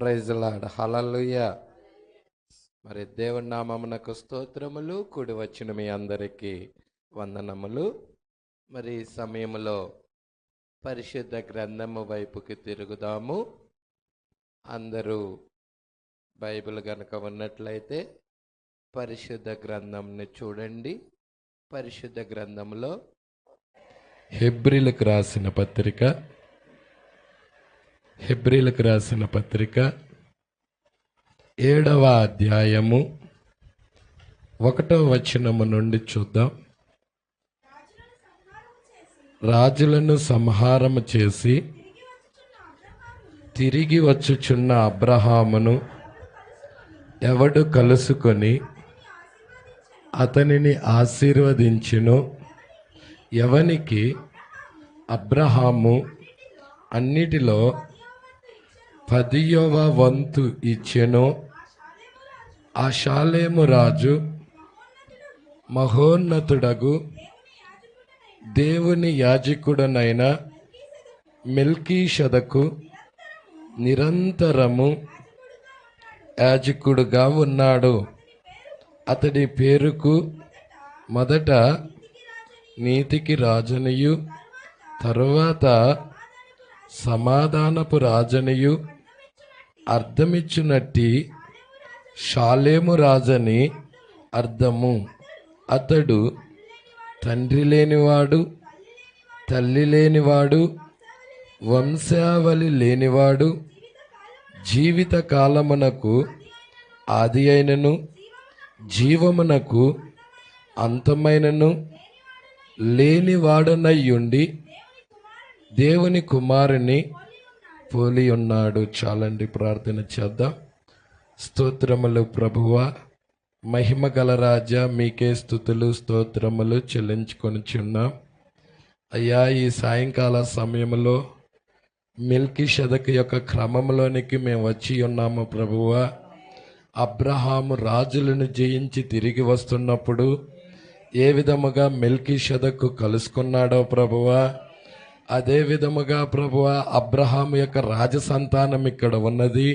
Praise lord. హల్లెలూయా. మరి దేవుని నామమునకు స్తోత్రములు. కూడి వచ్చిన మీ అందరికీ వందనములు. మరి ఈ సమయంలో పరిశుద్ధ గ్రంథము వైపుకి తిరుగుదాము. అందరూ బైబిల్ గనుక ఉన్నట్లయితే పరిశుద్ధ గ్రంథంని చూడండి. పరిశుద్ధ గ్రంథంలో హెబ్రీలకు రాసిన పత్రిక 7వ అధ్యాయము 1వ వచనము నుండి చూద్దాం. రాజులను సంహారము చేసి తిరిగి వచ్చుచున్న అబ్రహామును ఎవడు కలుసుకొని అతనిని ఆశీర్వదించును, ఎవనికి అబ్రహాము అన్నిటిలో 10వ వంతు ఇచ్చెను, ఆ షాలేము రాజు మహోన్నతుడగు దేవుని యాజకుడనైన మెల్కీషెదకు నిరంతరము యాజకుడుగా ఉన్నాడు. అతడి పేరుకు మొదట నీతికి రాజనియు తరువాత సమాధానపు రాజనియు అర్థమిచ్చునట్టి షాలేము రాజని అర్థము. అతడు తండ్రి లేనివాడు, తల్లి లేనివాడు, వంశావళి లేనివాడు, జీవిత కాలమునకు ఆది అయినను జీవమునకు అంతమైనను లేనివాడనయ్యుండి దేవుని కుమారుని పోలి ఉన్నాడు. చాలండి, ప్రార్థన చేద్దాం. స్తోత్రములు ప్రభువా, మహిమ గల రాజా, మీకే స్తుతులు స్తోత్రములు చెల్లించుకొనిచున్నాం. అయ్యా, ఈ సాయంకాల సమయంలో మెల్కీషెదకు యొక్క క్రమంలోనికి మేము వచ్చి ఉన్నాము ప్రభువా. అబ్రహాము రాజులను జయించి తిరిగి వస్తున్నప్పుడు ఏ విధముగా మెల్కీషెదకు కలుసుకున్నాడో ప్రభువా, అదే విధముగా ప్రభువా అబ్రహాము యొక్క రాజసంతానం ఇక్కడ ఉన్నది.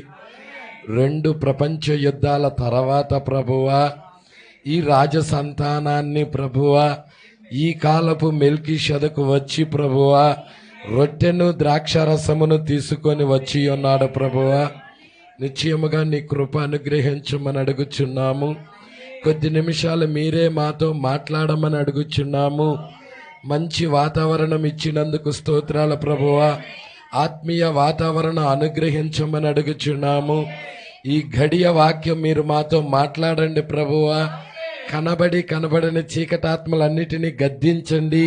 2 ప్రపంచ యుద్ధాల తర్వాత ప్రభువా ఈ రాజసంతానాన్ని ప్రభువా ఈ కాలపు మెల్కీషెదకు వచ్చి ప్రభువా రొట్టెను ద్రాక్షారసమును తీసుకొని వచ్చి ఉన్నాడు ప్రభువా. నిశ్చయముగా నీ కృప అనుగ్రహించమని అడుగుచున్నాము. కొద్ది నిమిషాలు మీరే మాతో మాట్లాడమని అడుగుచున్నాము. మంచి వాతావరణం ఇచ్చినందుకు స్తోత్రాల ప్రభువా. ఆత్మీయ వాతావరణం అనుగ్రహించమని అడుగుచున్నాము. ఈ గడియ వాక్యం మీరు మాతో మాట్లాడండి ప్రభువా. కనబడని చీకటాత్మలన్నిటినీ గద్దించండి.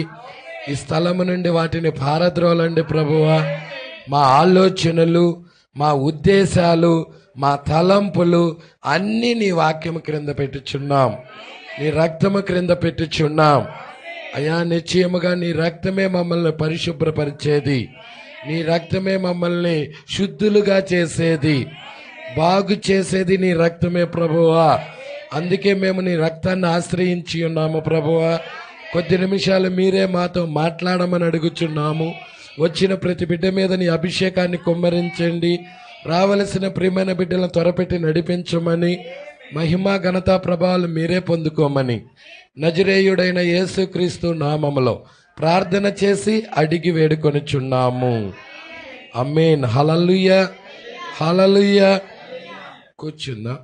ఈ స్థలము నుండి వాటిని పారద్రోలండి ప్రభువా. మా ఆలోచనలు, మా ఉద్దేశాలు, మా తలంపులు అన్నీ నీ వాక్యము క్రింద పెట్టుచున్నాం, నీ రక్తము క్రింద పెట్టుచున్నాం. అయా, నిశ్చయముగా నీ రక్తమే మమ్మల్ని పరిశుభ్రపరిచేది, నీ రక్తమే మమ్మల్ని శుద్ధులుగా చేసేది, బాగు చేసేది నీ రక్తమే ప్రభువా. అందుకే మేము నీ రక్తాన్ని ఆశ్రయించి ఉన్నాము ప్రభువా. కొద్ది నిమిషాలు మీరే మాతో మాట్లాడమని అడుగుచున్నాము. వచ్చిన ప్రతి బిడ్డ మీద నీ అభిషేకాన్ని కుమ్మరించండి. రావలసిన ప్రియమైన బిడ్డలను త్వరపెట్టి నడిపించమని, మహిమ ఘనత ప్రభావాలు మీరే పొందుకోమని నజరేయుడైన యేసుక్రీస్తు నామములో ప్రార్థన చేసి అడిగి వేడుకొనిచున్నాము. ఆమేన్. హల్లెలూయా, హల్లెలూయా. కూర్చుందా.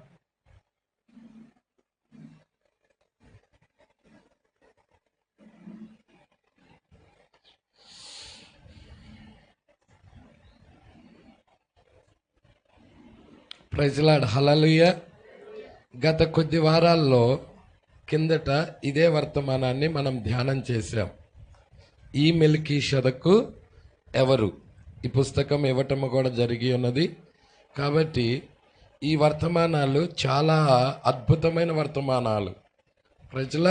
Praise lord. హల్లెలూయా. గత కొద్ది వారాల్లో కిందట ఇదే వర్తమానాన్ని మనం ధ్యానం చేశాం. ఈ మెల్కీషెదకు ఎవరు? ఈ పుస్తకం ఇవ్వటం కూడా జరిగి ఉన్నది. కాబట్టి ఈ వర్తమానాలు చాలా అద్భుతమైన వర్తమానాలు. ప్రజల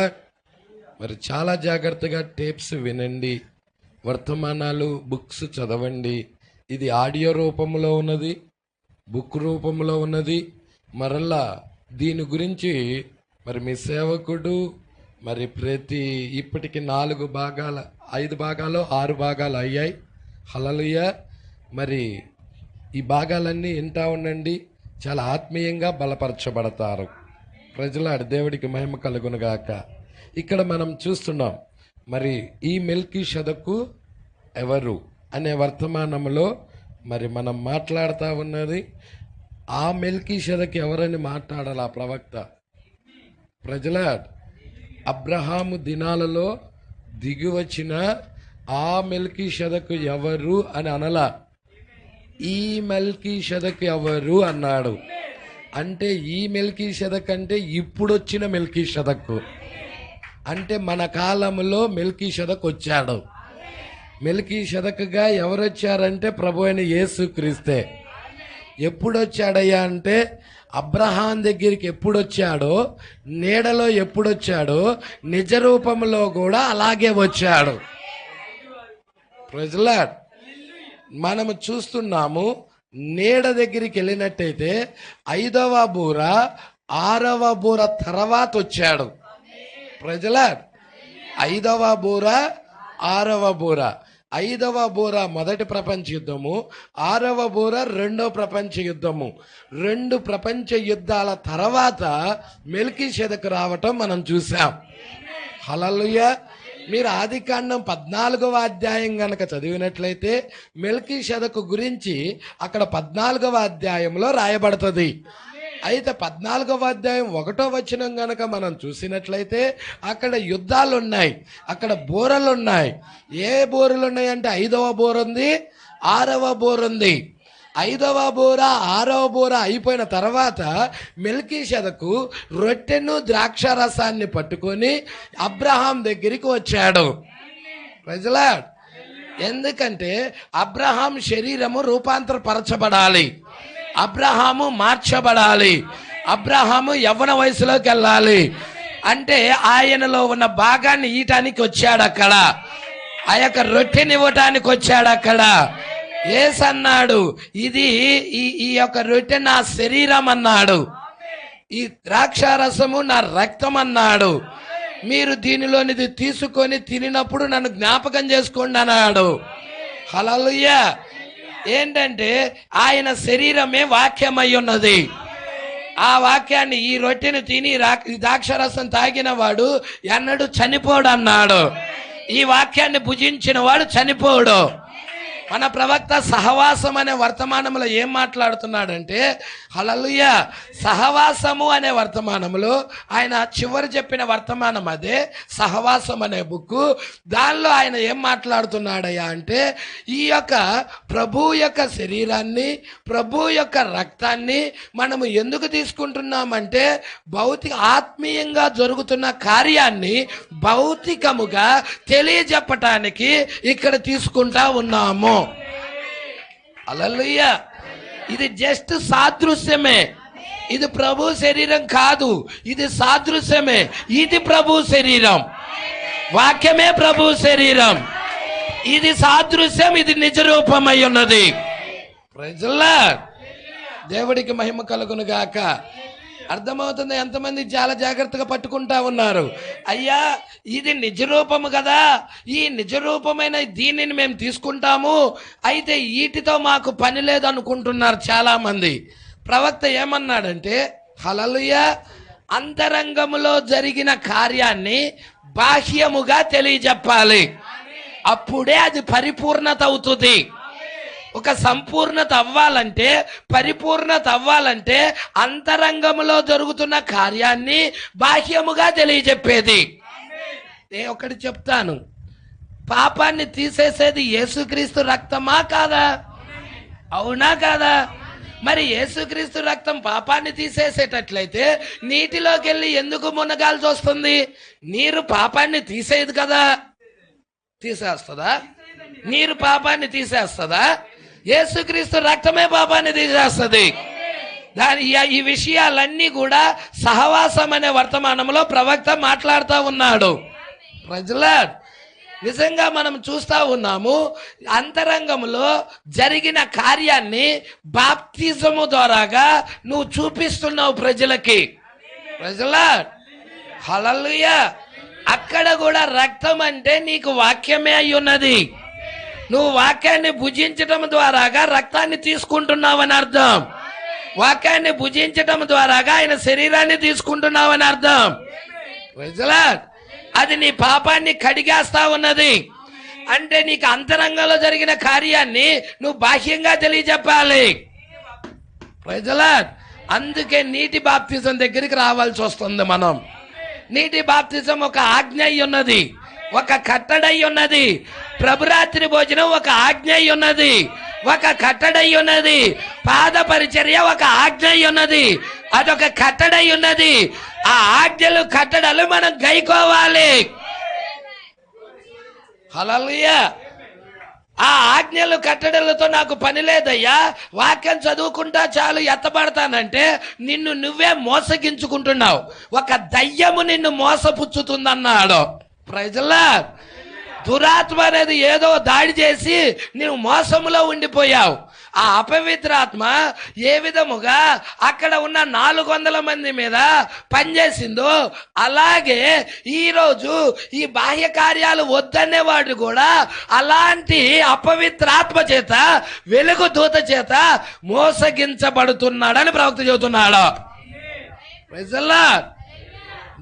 మరి చాలా జాగ్రత్తగా టేప్స్ వినండి, వర్తమానాలు బుక్స్ చదవండి. ఇది ఆడియో రూపంలో ఉన్నది, బుక్ రూపంలో ఉన్నది. మరలా దీని గురించి మరి మీ సేవకుడు మరి ఇప్పటికి 4 భాగాలు 5 భాగాలు 6 భాగాలు అయ్యాయి. హల్లెలూయా. మరి ఈ భాగాలన్నీ వింటా ఉండండి, చాలా ఆత్మీయంగా బలపరచబడతారు. ప్రజలాడు దేవుడికి మహిమ కలుగునుగాక. ఇక్కడ మనం చూస్తున్నాం, మరి ఈ మెల్కీషెదకు ఎవరు అనే వర్తమానంలో మరి మనం మాట్లాడుతూ ఉన్నది. ఆ మెల్కీషెదకు ఎవరని మాట్లాడాలి ఆ ప్రవక్త? ప్రజలాడు అబ్రహాము దినాలలో దిగి వచ్చిన ఆ మెల్కీషెదకు ఎవరు అని అనలా, ఈ మెల్కీషెదకు ఎవరు అన్నాడు. అంటే ఈ మెల్కీషెదక్ అంటే ఇప్పుడు వచ్చిన మెల్కీషెదకు, అంటే మన కాలంలో మెల్కీషెదక్ వచ్చాడు. మెల్కీషెదకుగా ఎవరు వచ్చారంటే ప్రభు అయిన యేసుక్రీస్తే. ఎప్పుడు వచ్చాడయ్యా అంటే అబ్రహాం దగ్గరికి ఎప్పుడు వచ్చాడో, నీడలో ఎప్పుడు వచ్చాడో, నిజ రూపంలో కూడా అలాగే వచ్చాడు. ప్రజలాడ్ మనము చూస్తున్నాము, నీడ దగ్గరికి వెళ్ళినట్టయితే 5వ బూర 6వ బూర తర్వాత వచ్చాడు. ప్రజలాడ్ 5వ బూర 6వ బూర, 5వ బూర మొదటి ప్రపంచ యుద్ధము, 6వ బూర రెండో ప్రపంచ యుద్ధము. 2 ప్రపంచ యుద్ధాల తర్వాత మెల్కీషెదకు రావటం మనం చూసాం. హల్లెలూయా. మీరు ఆదికాండం 14వ అధ్యాయం గనక చదివినట్లయితే మెల్కీషెదకు గురించి అక్కడ 14వ అధ్యాయంలో రాయబడుతుంది. అయితే 14వ అధ్యాయం 1వ వచనం గనక మనం చూసినట్లయితే అక్కడ యుద్ధాలు ఉన్నాయి, అక్కడ బోరలు ఉన్నాయి. ఏ బోరలు ఉన్నాయంటే 5వ బోర ఉంది, 6వ బోర ఉంది. 5వ బోర 6వ బోర అయిపోయిన తర్వాత మెల్కీషెదకు రొట్టెను ద్రాక్షారసాన్ని పట్టుకొని అబ్రహాం దగ్గరికి వచ్చాడు. ప్రజలాడ్ ఎందుకంటే అబ్రహాం శరీరము రూపాంతరపరచబడాలి, అబ్రహాము మార్చబడాలి, అబ్రహాము యవ్వన వయసులోకి వెళ్ళాలి. అంటే ఆయనలో ఉన్న భాగాన్ని ఈయటానికి వచ్చాడు అక్కడ, ఆ యొక్క రొట్టెని ఇవ్వటానికి వచ్చాడు అక్కడ. యేసు అన్నాడు, ఇది ఈ యొక్క రొట్టె నా శరీరం అన్నాడు, ఈ ద్రాక్షారసము నా రక్తం అన్నాడు. మీరు దీనిలోనిది తీసుకొని తినినప్పుడు నన్ను జ్ఞాపకం చేసుకోండి అన్నాడు. హల్లెలూయా. ఏంటంటే ఆయన శరీరమే వాక్యమై ఉన్నది. ఆ వాక్యాన్ని, ఈ రొట్టెను తిని ద్రాక్షారసం తాగిన వాడు ఎన్నడూ చనిపోడు అన్నాడు. ఈ వాక్యాన్ని భుజించిన వాడు చనిపోడు. మన ప్రవక్త సహవాసం అనే వర్తమానంలో ఏం మాట్లాడుతున్నాడంటే, హల్లెలూయా, సహవాసము అనే వర్తమానంలో ఆయన చివరి చెప్పిన వర్తమానం అదే సహవాసం అనే బుక్కు. దానిలో ఆయన ఏం మాట్లాడుతున్నాడయ్యా అంటే, ఈ యొక్క ప్రభు యొక్క శరీరాన్ని, ప్రభు యొక్క రక్తాన్ని మనము ఎందుకు తీసుకుంటున్నామంటే ఆత్మీయంగా జరుగుతున్న కార్యాన్ని భౌతికముగా తెలియజెప్పటానికి ఇక్కడ తీసుకుంటా ఉన్నాము. హల్లెలూయా. ఇది జస్ట్ సాదృశ్యమే, ఇది ప్రభు శరీరం కాదు, ఇది సాదృశ్యమే. ఇది ప్రభు శరీరం, వాక్యమే ప్రభు శరీరం. ఇది సాదృశ్యం, ఇది నిజ రూపమై ఉన్నది. Praise the lord. దేవుడికి మహిమ కలుగును గాక. అర్థమవుతుంది? ఎంతమంది చాలా జాగ్రత్తగా పట్టుకుంటా ఉన్నారు. అయ్యా ఇది నిజరూపము కదా, ఈ నిజరూపమైన దీనిని మేము తీసుకుంటాము, అయితే వీటితో మాకు పని లేదు అనుకుంటున్నారు చాలా మంది. ప్రవక్త ఏమన్నాడంటే, హల్లెలూయా, అంతరంగములో జరిగిన కార్యాన్ని బాహ్యముగా తెలియజెప్పాలి, అప్పుడే అది పరిపూర్ణత అవుతుంది. ఒక సంపూర్ణత అవ్వాలంటే, పరిపూర్ణత అవ్వాలంటే అంతరంగంలో జరుగుతున్న కార్యాన్ని బాహ్యముగా తెలియజెప్పేది. నేను ఒకటి చెప్తాను, పాపాన్ని తీసేసేది యేసుక్రీస్తు రక్తమా కాదా? అవునా కాదా? మరి యేసుక్రీస్తు రక్తం పాపాన్ని తీసేసేటట్లయితే నీటిలోకి వెళ్ళి ఎందుకు మునగాల్సి వస్తుంది? నీరు పాపాన్ని తీసేయదు కదా. తీసేస్తుందా? నీరు పాపాన్ని తీసేస్తుందా? యేసుక్రీస్తు రక్తమే పాపాన్ని తీసేస్తుంది. ఈ విషయాలన్నీ కూడా సహవాసం అనే వర్తమానంలో ప్రవక్త మాట్లాడుతూ ఉన్నాడు. ప్రజలాడ్ నిజంగా మనం చూస్తా ఉన్నాము, అంతరంగంలో జరిగిన కార్యాన్ని బాప్తిజము ద్వారాగా నువ్వు చూపిస్తున్నావు ప్రజలకి. ప్రజలాడ్ హల్లెలూయా. అక్కడ కూడా రక్తం అంటే నీకు వాక్యమే అయి ఉన్నది. నువ్వు వాక్యాన్ని భుజించటం ద్వారాగా రక్తాన్ని తీసుకుంటున్నావని అర్థం. వాక్యాన్ని భుజించటం ద్వారాగా ఆయన శరీరాన్ని తీసుకుంటున్నావని అర్థం. అది నీ పాపాన్ని కడిగేస్తా ఉన్నది. అంటే నీకు అంతరంగంలో జరిగిన కార్యాన్ని నువ్వు బాహ్యంగా తెలియజెప్పాలి. అందుకే నీటి బాప్తిజం దగ్గరికి రావాల్సి వస్తుంది. మనం నీటి బాప్తిజం ఒక ఆజ్ఞ అయి ఉన్నది, ఒక కట్టడై ఉన్నది. ప్రభురాత్రి భోజనం ఒక ఆజ్ఞ అయి ఉన్నది, ఒక కట్టడై ఉన్నది. పాద పరిచర్య ఒక ఆజ్ఞ అయి ఉన్నది, అదొక కట్టడై ఉన్నది. ఆ ఆజ్ఞలు కట్టడలు మనం గైకోవాలి. హల్లెలూయా. ఆ ఆజ్ఞలు కట్టడలతో నాకు పని లేదయ్యా, వాక్యం చదువుకుంటా చాలు ఎత్తబడతానంటే నిన్ను నువ్వే మోసగించుకుంటున్నావు. ఒక దయ్యము నిన్ను మోసపుచ్చుతుందన్నాడు. ప్రజలా, దురాత్మ అనేది ఏదో దాడి చేసి నువ్వు మోసములో ఉండిపోయావు. ఆ అపవిత్రాత్మ ఏ విధముగా అక్కడ ఉన్న 400 మంది మీద పనిచేసిందో అలాగే ఈరోజు ఈ బాహ్య కార్యాలు వద్దనేవాడు కూడా అలాంటి అపవిత్రాత్మ చేత, వెలుగు దూత చేత మోసగించబడుతున్నాడని ప్రవక్త చెబుతున్నాడు.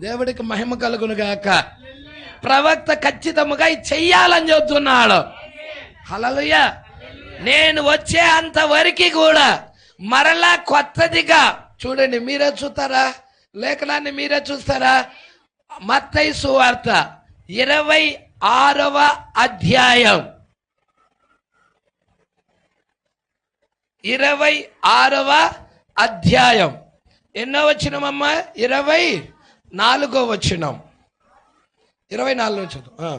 దేవుడికి మహిమ కలుగును గాక. ప్రవక్త ఖచ్చితంగా చెయ్యాలని చెబుతున్నాడు. హల్లెలూయా. నేను వచ్చే అంతవరకు కూడా మరలా కొత్తదిగా చూడండి. మీరే చూస్తారా లేఖనాన్ని? మీరే చూస్తారా? మత్తయి సువార్త 26వ అధ్యాయం 26వ అధ్యాయం ఎన్నో వచనమమ్మా? 24వ వచనం. 24 చదువు.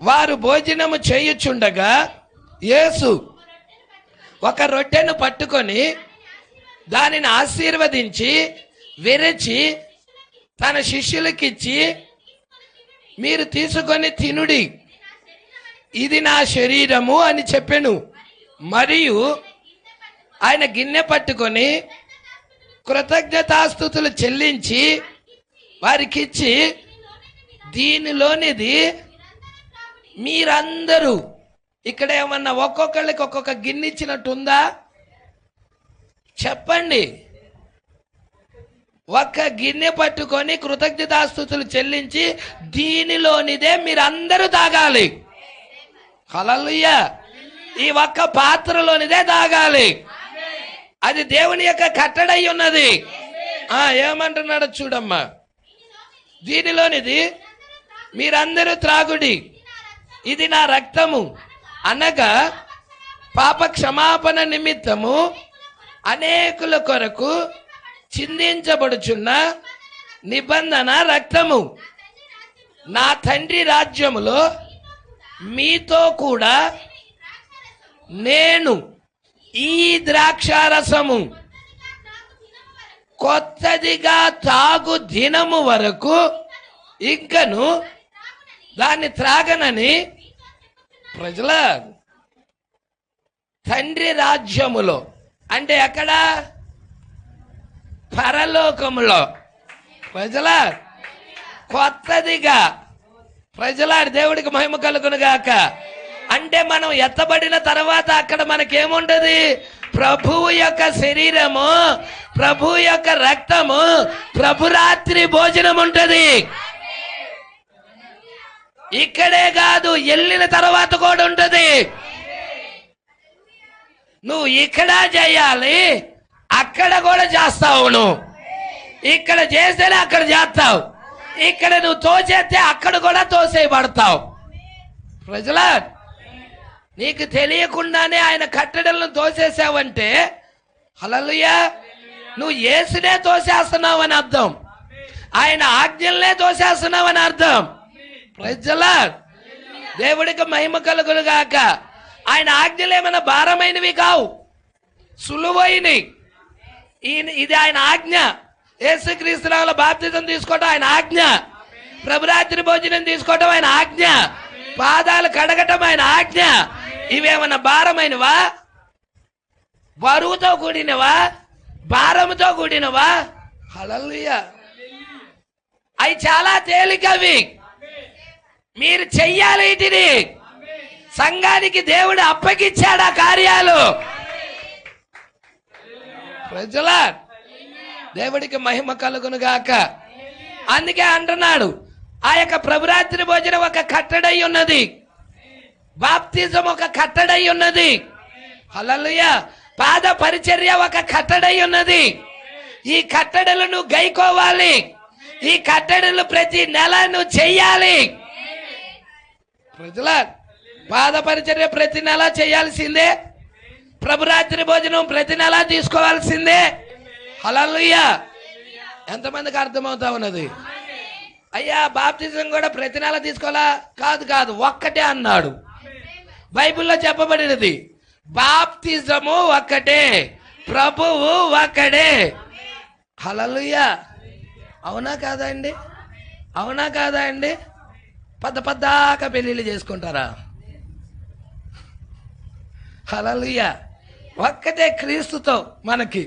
వారు భోజనము చేయుచుండగా యేసు ఒక రొట్టెను పట్టుకొని దానిని ఆశీర్వదించి విరిచి తన శిష్యులకిచ్చి, మీరు తీసుకొని తినుడి, ఇది నా శరీరము అని చెప్పెను. మరియు ఆయన గిన్నె పట్టుకొని కృతజ్ఞతాస్తుతులు చెల్లించి వారికిచ్చి, దీనిలోనిది మీరందరూ, ఇక్కడ ఏమన్నా ఒక్కొక్కళ్ళకి ఒక్కొక్క గిన్నె ఇచ్చినట్టుందా? చెప్పండి. ఒక్క గిన్నె పట్టుకొని కృతజ్ఞతాస్తుతులు చెల్లించి దీనిలోనిదే మీరందరూ తాగాలి. హల్లెలూయా. ఈ ఒక్క పాత్రలోనిదే తాగాలి. అది దేవుని యొక్క కట్టడై ఉన్నది. ఏమంటున్నాడో చూడమ్మా. దీనిలోనిది మీరందరూ త్రాగుడి, ఇది నా రక్తము, అనగా పాప క్షమాపణ నిమిత్తము అనేకుల కొరకు చిందించబడుచున్న నిబంధన రక్తము. నా తండ్రి రాజ్యములో మీతో కూడా నేను ఈ ద్రాక్షారసము కొత్తదిగా తాగు దినము వరకు ఇంకను దాన్ని త్రాగనని ప్రజల తండ్రి రాజ్యములో, అంటే ఎక్కడ? పరలోకములో. ప్రజల కొత్తదిగా. ప్రజల దేవుడికి మహిమ కలుగును గాక. అంటే మనం ఎత్తబడిన తర్వాత అక్కడ మనకేముంటది? ప్రభువు యొక్క శరీరము, ప్రభు యొక్క రక్తము, ప్రభురాత్రి భోజనం ఉంటది. ఇక్కడే కాదు, వెళ్ళిన తర్వాత కూడా ఉంటది. నువ్వు ఇక్కడ చేయాలి, అక్కడ కూడా చేస్తావు. నువ్వు ఇక్కడ చేస్తేనే అక్కడ చేస్తావు. ఇక్కడ నువ్వు తోచేస్తే అక్కడ కూడా తోసేయబడతావు. ప్రజల నీకు తెలియకుండానే ఆయన కట్టడలను తోసేసావంటే హల్లెలూయా, నువ్వు యేసునే తోసేస్తున్నావు అని అర్థం. ఆయన ఆజ్ఞలనే తోసేస్తున్నావు అని అర్థం. ప్రజల దేవుడికి మహిమ కలుగును గాక. ఆయన ఆజ్ఞలు ఏమైనా భారమైనవి కావు, సులువైనవి. ఇది ఆయన ఆజ్ఞ. యేసుక్రీస్తుల బాప్తిజం తీసుకోవడం ఆయన ఆజ్ఞ. ప్రభురాత్రి భోజనం తీసుకోవడం ఆయన ఆజ్ఞ. పాదాలు కడగటం ఆయన ఆజ్ఞ. ఇవేమన్నా భారమైనవా? బరువుతో కూడినవా? భారముతో కూడినవా? హల్లెలూయా. అవి చాలా తేలికవి. మీరు చెయ్యాలి వీటిని. సంఘానికి దేవుడు అప్పగిచ్చాడా కార్యాలు? ప్రజల దేవుడికి మహిమ కలుగును గాక. అందుకే అంటున్నాడు, ఆ యొక్క ప్రభురాత్రి భోజనం ఒక కట్టడై ఉన్నది, బాప్తిజం ఒక కట్టడై ఉన్నది, హల్లెలూయా, పాద పరిచర్య ఒక కట్టడై ఉన్నది. ఈ కట్టడలను గైకోవాలి, ఈ కట్టడలు ప్రతి నెల నువ్వు చెయ్యాలి. ప్రజల పాద పరిచర్య ప్రతి నెల చేయాల్సిందే, ప్రభురాత్రి భోజనం ప్రతి నెల తీసుకోవాల్సిందే. హల్లెలూయా. ఎంతమందికి అర్థమవుతా ఉన్నది? అయ్యా బాప్తిజం కూడా ప్రతి నెల తీసుకోవాలా? కాదు కాదు, ఒక్కటే అన్నాడు. బైబిల్లో చెప్పబడినది బాప్తిజము ఒక్కటే, ప్రభువు ఒక్కడే. హల్లెలూయా. అవునా కాదా అండి? అవునా కాదా అండి? పద్దాక పెళ్ళిళ్ళు చేసుకుంటారా? హల్లెలూయా. ఒక్కటే క్రీస్తుతో మనకి.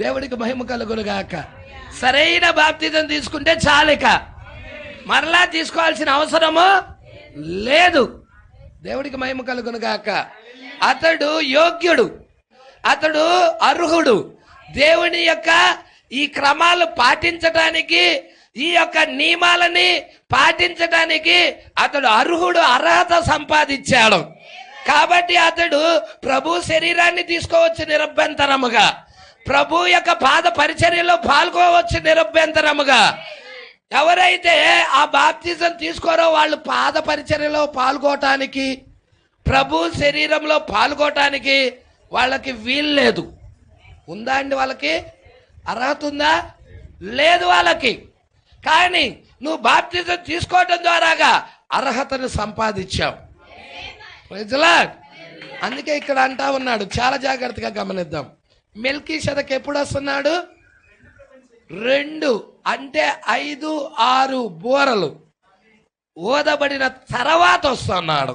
దేవుడికి మహిమ కలుగును గాక. సరైన బాప్తిజం తీసుకుంటే చాలిక మరలా తీసుకోవాల్సిన అవసరము లేదు. దేవుడికి మహిమ కలుగును గాక. అతడు యోగ్యుడు, అతడు అర్హుడు. దేవుని యొక్క ఈ క్రమాలు పాటించడానికి, ఈ యొక్క నియమాలని పాటించడానికి అతడు అర్హుడు, అర్హత సంపాదించాడు. కాబట్టి అతడు ప్రభు శరీరాన్ని తీసుకోవచ్చు నిరభ్యంతరముగా, ప్రభు యొక్క పాద పరిచర్యలో పాల్గొవచ్చు నిరభ్యంతరముగా. ఎవరైతే ఆ బాప్తిజం తీసుకోరో వాళ్ళు పాద పరిచర్యలో పాల్గొనటానికి, ప్రభు శరీరంలో పాల్గొనటానికి వాళ్ళకి వీలు లేదు. ఉందా అండి? వాళ్ళకి అర్హత ఉందా? లేదు వాళ్ళకి. కానీ నువ్వు బాప్తిజం తీసుకోవటం ద్వారాగా అర్హతను సంపాదించావు. Praise the lord. అందుకే ఇక్కడ అంటా ఉన్నాడు, చాలా జాగ్రత్తగా గమనిద్దాం. మెల్కీషెదెకు ఎప్పుడు వస్తున్నాడు? 2 అంటే 5, 6 బూరలు ఊదబడిన తర్వాత వస్తున్నాడు.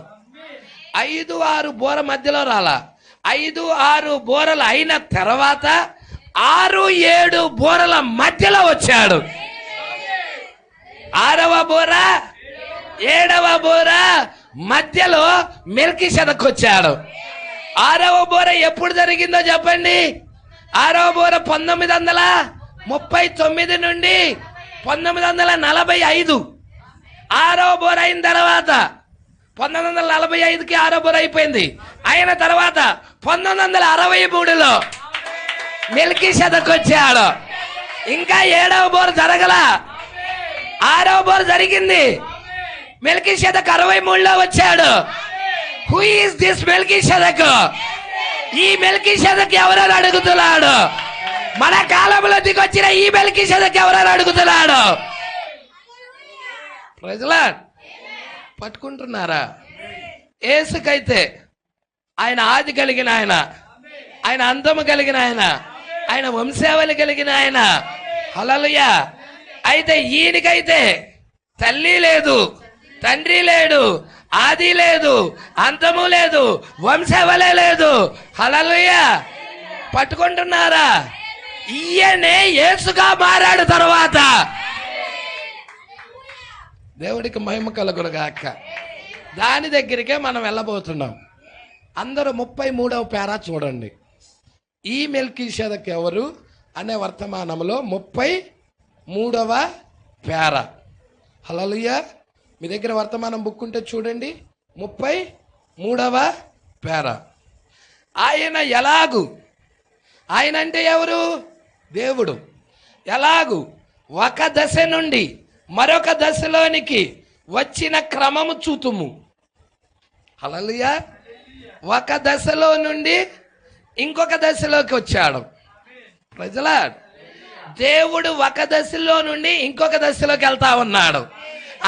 5, 6 బూర మధ్యలో రాలా. 5, 6 బూరలు అయిన తర్వాత 6, 7 బూరల మధ్యలో వచ్చాడు. 6వ బూర 7వ బూర మధ్యలో మెల్కీషెదెకు వచ్చాడు. 6వ బూర ఎప్పుడు జరిగిందో చెప్పండి? 6వ బూర 1939 నుండి 1945. 6వ బూర అయిన తర్వాత 1945కి 6వ బూర అయిపోయింది. అయిన తర్వాత 1963లో మెల్కీషెదెకు వచ్చాడు. ఇంకా 7వ బూర జరగల, 6వ బూర జరిగింది. మెల్కీషెదెకు 63లో వచ్చాడు. Who is this Melchizedek? ఈ మెల్కీషెదెకు ఎవరని అడుగుతున్నాడు? మన కాలంలో దిగొచ్చిన ఈ మెల్కీషెదెకు ఎవరని అడుగుతున్నాడు? Praise the Lord. పట్టుకుంటున్నారా? యేసుకైతే ఆయన ఆది కలిగిన ఆయన, ఆయన అంతము కలిగిన ఆయన, ఆయన వంశావళి కలిగిన ఆయన. హల్లెలూయా. అయితే ఈయనకైతే తల్లి లేదు, తండ్రి లేడు, ఆది లేదు, అంతము లేదు, వంశావళి లేదు. హల్లెలూయా. పట్టుకుంటున్నారా? ఈయనే యేసుగా మారాడు తర్వాత. దేవుడికి మహిమ కలుగును గాక. దాని దగ్గరికే మనం వెళ్ళబోతున్నాం. అందరూ 33వ పేరా చూడండి. ఈ మెల్కీషెదెకు ఎవరు అనే వర్తమానంలో 33వ పేరా. హల్లెలూయా. మీ దగ్గర వర్తమానం బుక్ ఉంటే చూడండి, 33వ పేరా. ఆయన ఎలాగు, ఆయన అంటే ఎవరు? దేవుడు. ఎలాగు ఒక దశ నుండి మరొక దశలోనికి వచ్చిన క్రమము చూతుము. హల్లెలూయా. ఒక దశలో నుండి ఇంకొక దశలోకి వచ్చాడు. Praise the lord. దేవుడు ఒక దశలో నుండి ఇంకొక దశలోకి వెళ్తా ఉన్నాడు.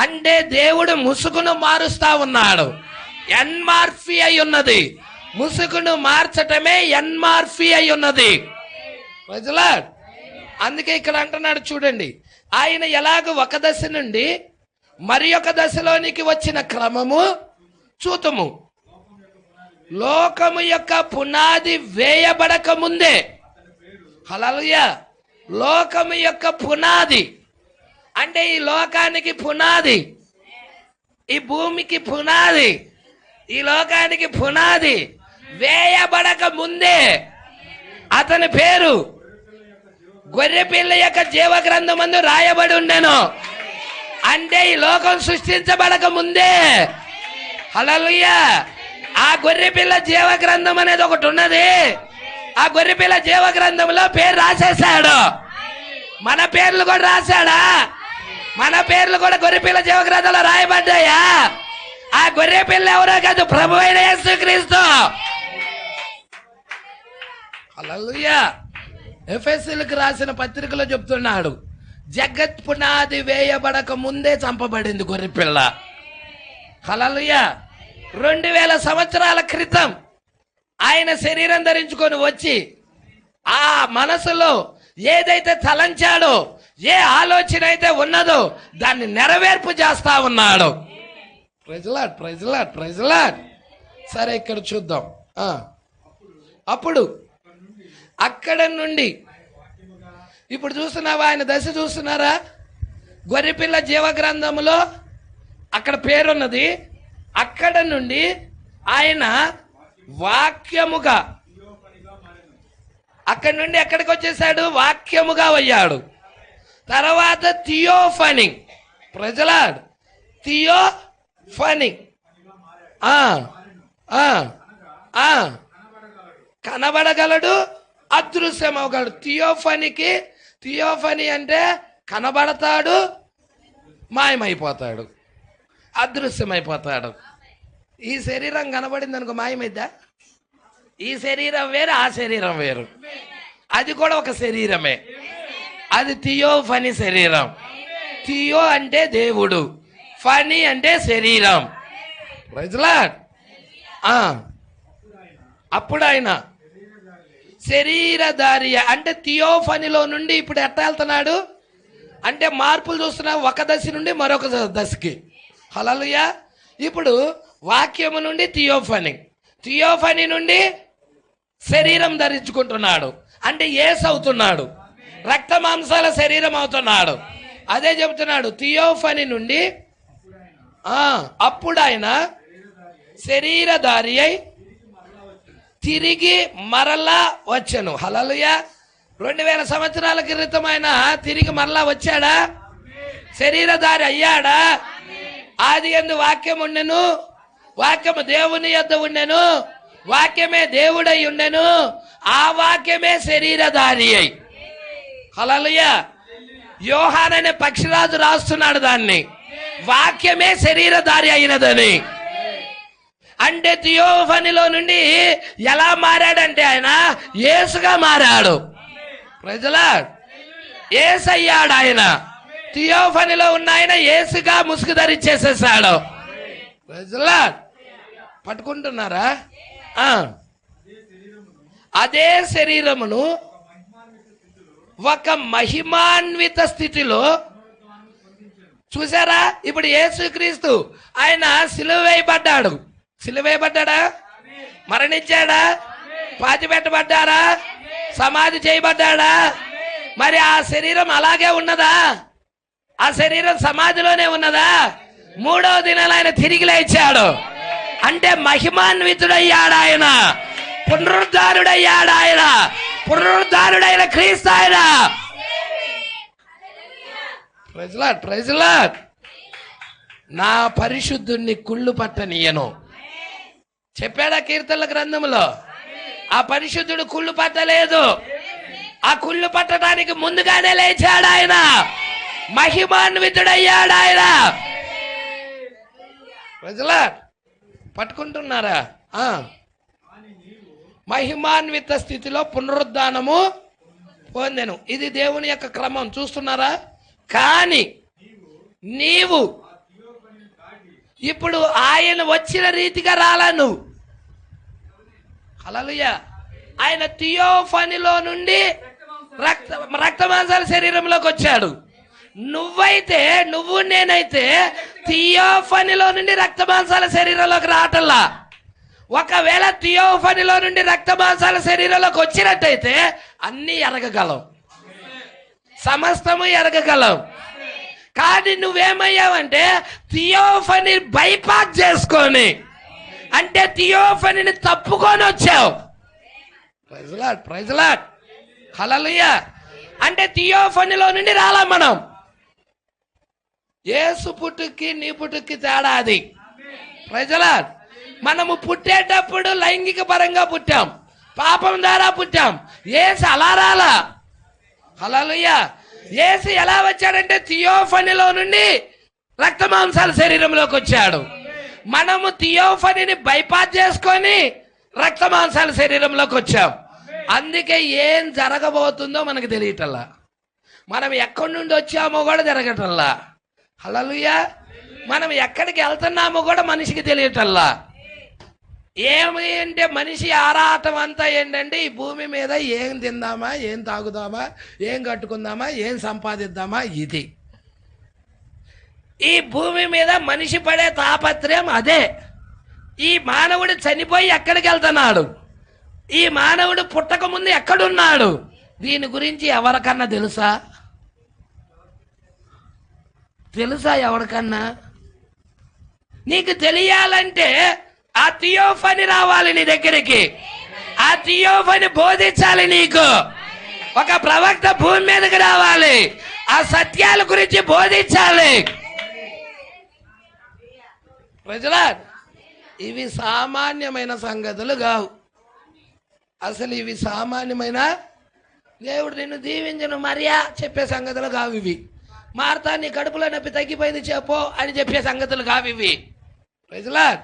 అంటే దేవుడు ముసుగును మారుస్తా ఉన్నాడు. ఎన్మార్ఫీ అయి ఉన్నది. ముసుగును మార్చటమే ఎన్మార్ఫీ అయి ఉన్నది. Praise the lord. అందుకే ఇక్కడ అంటున్నాడు చూడండి, ఆయన ఎలాగ ఒక దశ నుండి మరి ఒక దశలోనికి వచ్చిన క్రమము చూతుము. లోకము యొక్క పునాది వేయబడక ముందే. హల్లెలూయా. లోకము యొక్క పునాది అంటే ఈ లోకానికి పునాది, ఈ భూమికి పునాది ఈ లోకానికి పునాది వేయబడక ముందే అతని పేరు గొర్రెపిల్ల యొక్క జీవ గ్రంథమందు రాయబడి ఉండెను. అంటే ఈ లోకం సృష్టించబడక ముందే, హల్లెలూయా, ఆ గొర్రెపిల్ల జీవ గ్రంథం అనేది ఒకటి ఉన్నది. ఆ గొర్రెపిల్ల జీవ గ్రంథంలో పేరు రాసేసాడు. మన పేర్లు కూడా రాశాడా? మన పేర్లు కూడా గొర్రెపిల్ల జీవ గ్రంథంలో రాయబడ్డాయా? ఆ గొర్రెపిల్ల ఎవరో కాదు, ప్రభు అయిన యేసుక్రీస్తు. హల్లెలూయా. ఎఫెసీయులకు రాసిన పత్రికలో చెప్తున్నాడు, జగత్ పునాది వేయబడక ముందే చంపబడింది గొర్రెపిల్ల. హల్లెలూయా. 2000 సంవత్సరాల క్రితం ఆయన శరీరం ధరించుకొని వచ్చి ఆ మనసులో ఏదైతే తలంచాడో, ఏ ఆలోచన అయితే ఉన్నదో దాన్ని నెరవేర్పు చేస్తా ఉన్నాడు. Praise lord, praise lord, praise lord. సరే, ఇక్కడ చూద్దాం. అప్పుడు అక్కడ నుండి ఇప్పుడు చూస్తున్నావా, ఆయన దశ చూస్తున్నారా? గొర్రెపిల్ల జీవ గ్రంథములో అక్కడ పేరున్నది. అక్కడ నుండి ఆయన వాక్యముగా, అక్కడి నుండి ఎక్కడికి వచ్చేసాడు? వాక్యముగా అయ్యాడు. తర్వాత థియోఫనీ, ప్రజలాడ్, థియోఫనీ, కనబడగలడు, అదృశ్యమవగలడు. థియోఫనీ అంటే కనబడతాడు, మాయమైపోతాడు, అదృశ్యమైపోతాడు. ఈ శరీరం కనబడింది అనుకో, మాయమైద్దా? ఈ శరీరం వేరు, ఆ శరీరం వేరు. అది కూడా ఒక శరీరమే. అది థియోఫనీ శరీరం. థియో అంటే దేవుడు, ఫనీ అంటే శరీరం. Praise lord. అప్పుడు ఆయన శరీరధారి అంటే థియోఫనీలో నుండి ఇప్పుడు ఎట్లా వెళ్తున్నాడు అంటే మార్పులు చూస్తున్నా, ఒక దశ నుండి మరొక దశకి. హల్లెలూయా. ఇప్పుడు వాక్యము నుండి థియోఫనీ నుండి శరీరం ధరించుకుంటున్నాడు. అంటే యేసు అవుతున్నాడు, రక్త మాంసాల శరీరం అవుతున్నాడు. అదే చెబుతున్నాడు, థియోఫనీ నుండి అప్పుడు ఆయన శరీరధారి అయి తిరిగి మరలా వచ్చాను. హల్లెలూయా. 2000 సంవత్సరాల క్రితం ఆయన తిరిగి మరలా వచ్చాడా? శరీరధారి అయ్యాడా? ఆది యందు వాక్యం ఉండెను, వాక్యము దేవుని యొద్ద ఉండెను, వాక్యమే దేవుడై ఉండెను, ఆ వాక్యమే శరీరధారి అయి. హల్లెలూయా. యోహాను అనే పక్షిరాజు రాస్తున్నాడు దాన్ని, వాక్యమే శరీరధారి అయినదని. అంటే థియోఫనీలో నుండి ఎలా మారాడంటే ఆయన యేసుగా మారాడు. Praise lord. యేసు అయ్యాడు ఆయన. థియోఫనీలో ఉన్న ఆయన యేసుగా ముసుగు ధరించేసేసాడు. Praise Lord. పట్టుకుంటున్నారా? అదే శరీరమును ఒక మహిమాన్విత స్థితిలో చూసారా? ఇప్పుడు యేసుక్రీస్తు ఆయన సిలువ వేయబడ్డాడు. సిలువ వేయబడ్డాడా? మరణించాడా? పాతి పెట్టబడ్డారా? సమాధి చేయబడ్డాడా? మరి ఆ శరీరం అలాగే ఉన్నదా? ఆ శరీరం సమాధిలోనే ఉన్నదా? 3వ దినాన ఆయన తిరిగి లేచాడు. అంటే మహిమాన్వితుడయ్యాడు ఆయన, పునరుద్ధారుడయ్యాడు ఆయన, పునరుద్ధారుడైన క్రీస్తు ఆయన. Praise lord, praise lord. నా పరిశుద్ధుణ్ణి కుళ్ళు పట్టనీయను చెప్పాడా కీర్తనల గ్రంథంలో? ఆ పరిశుద్ధుడు కుళ్ళు పట్టలేదు. ఆ కుళ్ళు పట్టడానికి ముందుగానే లేచాడు ఆయన, మహిమాన్వితుడయ్యాడు ఆయన. Praise Lord. పట్టుకుంటున్నారా? మహిమాన్విత స్థితిలో పునరుద్ధానము పొందెను. ఇది దేవుని యొక్క క్రమం, చూస్తున్నారా? కానీ నీవు ఇప్పుడు ఆయన వచ్చిన రీతిగా రాలా నువ్వు. హల్లెలూయా. ఆయన థియోఫనీలో నుండి రక్త మాంసాల శరీరంలోకి వచ్చాడు. నువ్వు నేనైతే థియోఫనీలో నుండి రక్త మాంసాల శరీరంలోకి రావటంలా. ఒకవేళ థియోఫనీలో నుండి రక్త మాంసాల శరీరంలోకి వచ్చినట్టయితే అన్నీ ఎరగగలం, సమస్తము ఎరగగలం. కానీ నువ్వేమయ్యావంటే థియోఫనీ బైపాస్ చేసుకొని అంటే థియోఫనీని తప్పుకొని వచ్చావు. ప్రైజ్ లార్డ్ హల్లెలూయా. అంటే థియోఫనీలో నుండి రాలా మనం. యేసు పుట్టుకి నీ పుట్టుకి తేడా అది. Praise lord. మనము పుట్టేటప్పుడు లైంగిక పరంగా పుట్టాం, పాపం ద్వారా పుట్టాం. యేసు అలా రాలా. హల్లెలూయా. యేసు ఎలా వచ్చాడంటే థియోఫనీలో నుండి రక్త మాంసాల శరీరంలోకి వచ్చాడు. మనము థియోఫనీని బైపాస్ చేసుకొని రక్త మాంసాల శరీరంలోకి వచ్చాం. అందుకే ఏం జరగబోతుందో మనకు తెలియటల్లా, మనం ఎక్కడి నుండి వచ్చామో కూడా జరగటల్లా. హల్లెలూయా. మనం ఎక్కడికి వెళ్తున్నామో కూడా మనిషికి తెలియటల్లా. ఏమి అంటే మనిషి ఆరాటం అంతా ఏంటంటే ఈ భూమి మీద ఏం తిందామా, ఏం తాగుదామా, ఏం కట్టుకుందామా, ఏం సంపాదిద్దామా, ఇది ఈ భూమి మీద మనిషి పడే తాపత్రయం అదే. ఈ మానవుడు చనిపోయి ఎక్కడికి వెళ్తున్నాడు, ఈ మానవుడు పుట్టక ముందు ఎక్కడున్నాడు, దీని గురించి ఎవరికన్నా తెలుసా? ఎవరికన్నా? నీకు తెలియాలంటే ఆ థియోఫనీ రావాలి నీ దగ్గరికి. ఆ థియోఫనీ బోధించాలి నీకు. ఒక ప్రవక్త భూమి మీదకి రావాలి, ఆ సత్యాల గురించి బోధించాలి. ప్రజలారా, ఇవి సామాన్యమైన సంగతులు కావు. అసలు ఇవి సామాన్యమైన దేవుడు నిన్ను దీవించను మరియా చెప్పే సంగతులు కావు ఇవి. మార్తా నీ కడుపులో నొప్పి తగ్గిపోయింది చెప్పు అని చెప్పే సంగతులు కావు ఇవి. ప్రజలారా,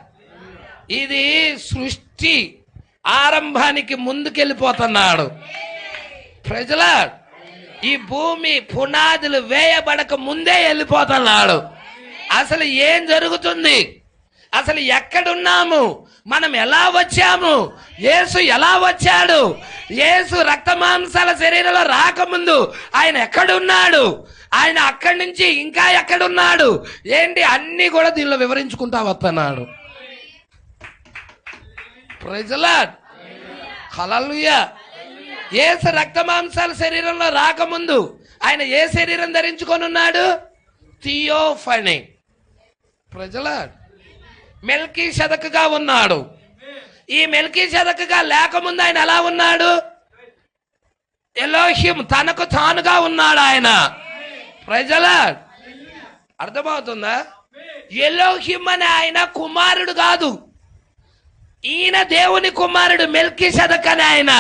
ఇది సృష్టి ఆరంభానికి ముందుకెళ్ళిపోతున్నాడు. ప్రజలారా, ఈ భూమి పునాదులు వేయబడక ముందే వెళ్ళిపోతున్నాడు. అసలు ఏం జరుగుతుంది, అసలు ఎక్కడున్నాము, మనం ఎలా వచ్చాము, యేసు ఎలా వచ్చాడు, యేసు రక్త మాంసాల శరీరంలో రాకముందు ఆయన ఎక్కడున్నాడు, ఆయన అక్కడి నుంచి ఇంకా ఎక్కడున్నాడు ఏంటి అన్ని కూడా దీనిలో వివరించుకుంటా వస్తున్నాడు. ప్రైజ్ లార్డ్ హల్లెలూయా. యేసు రక్త మాంసాల శరీరంలో రాకముందు ఆయన ఏ శరీరం ధరించుకొని ఉన్నాడు? థియోఫనీ. Praise lord. మెల్కీషెదకుగా ఉన్నాడు. ఈ మెల్కీషెదకుగా లేకముందు ఆయన ఎలా ఉన్నాడు? ఎలోహిం, తనకు తానుగా ఉన్నాడు ఆయన. Praise lord. అర్థమవుతుందా? ఎలోహిం అనే ఆయన కుమారుడు కాదు, ఈయన దేవుని కుమారుడు. మెల్కీషెదక్ అనే ఆయన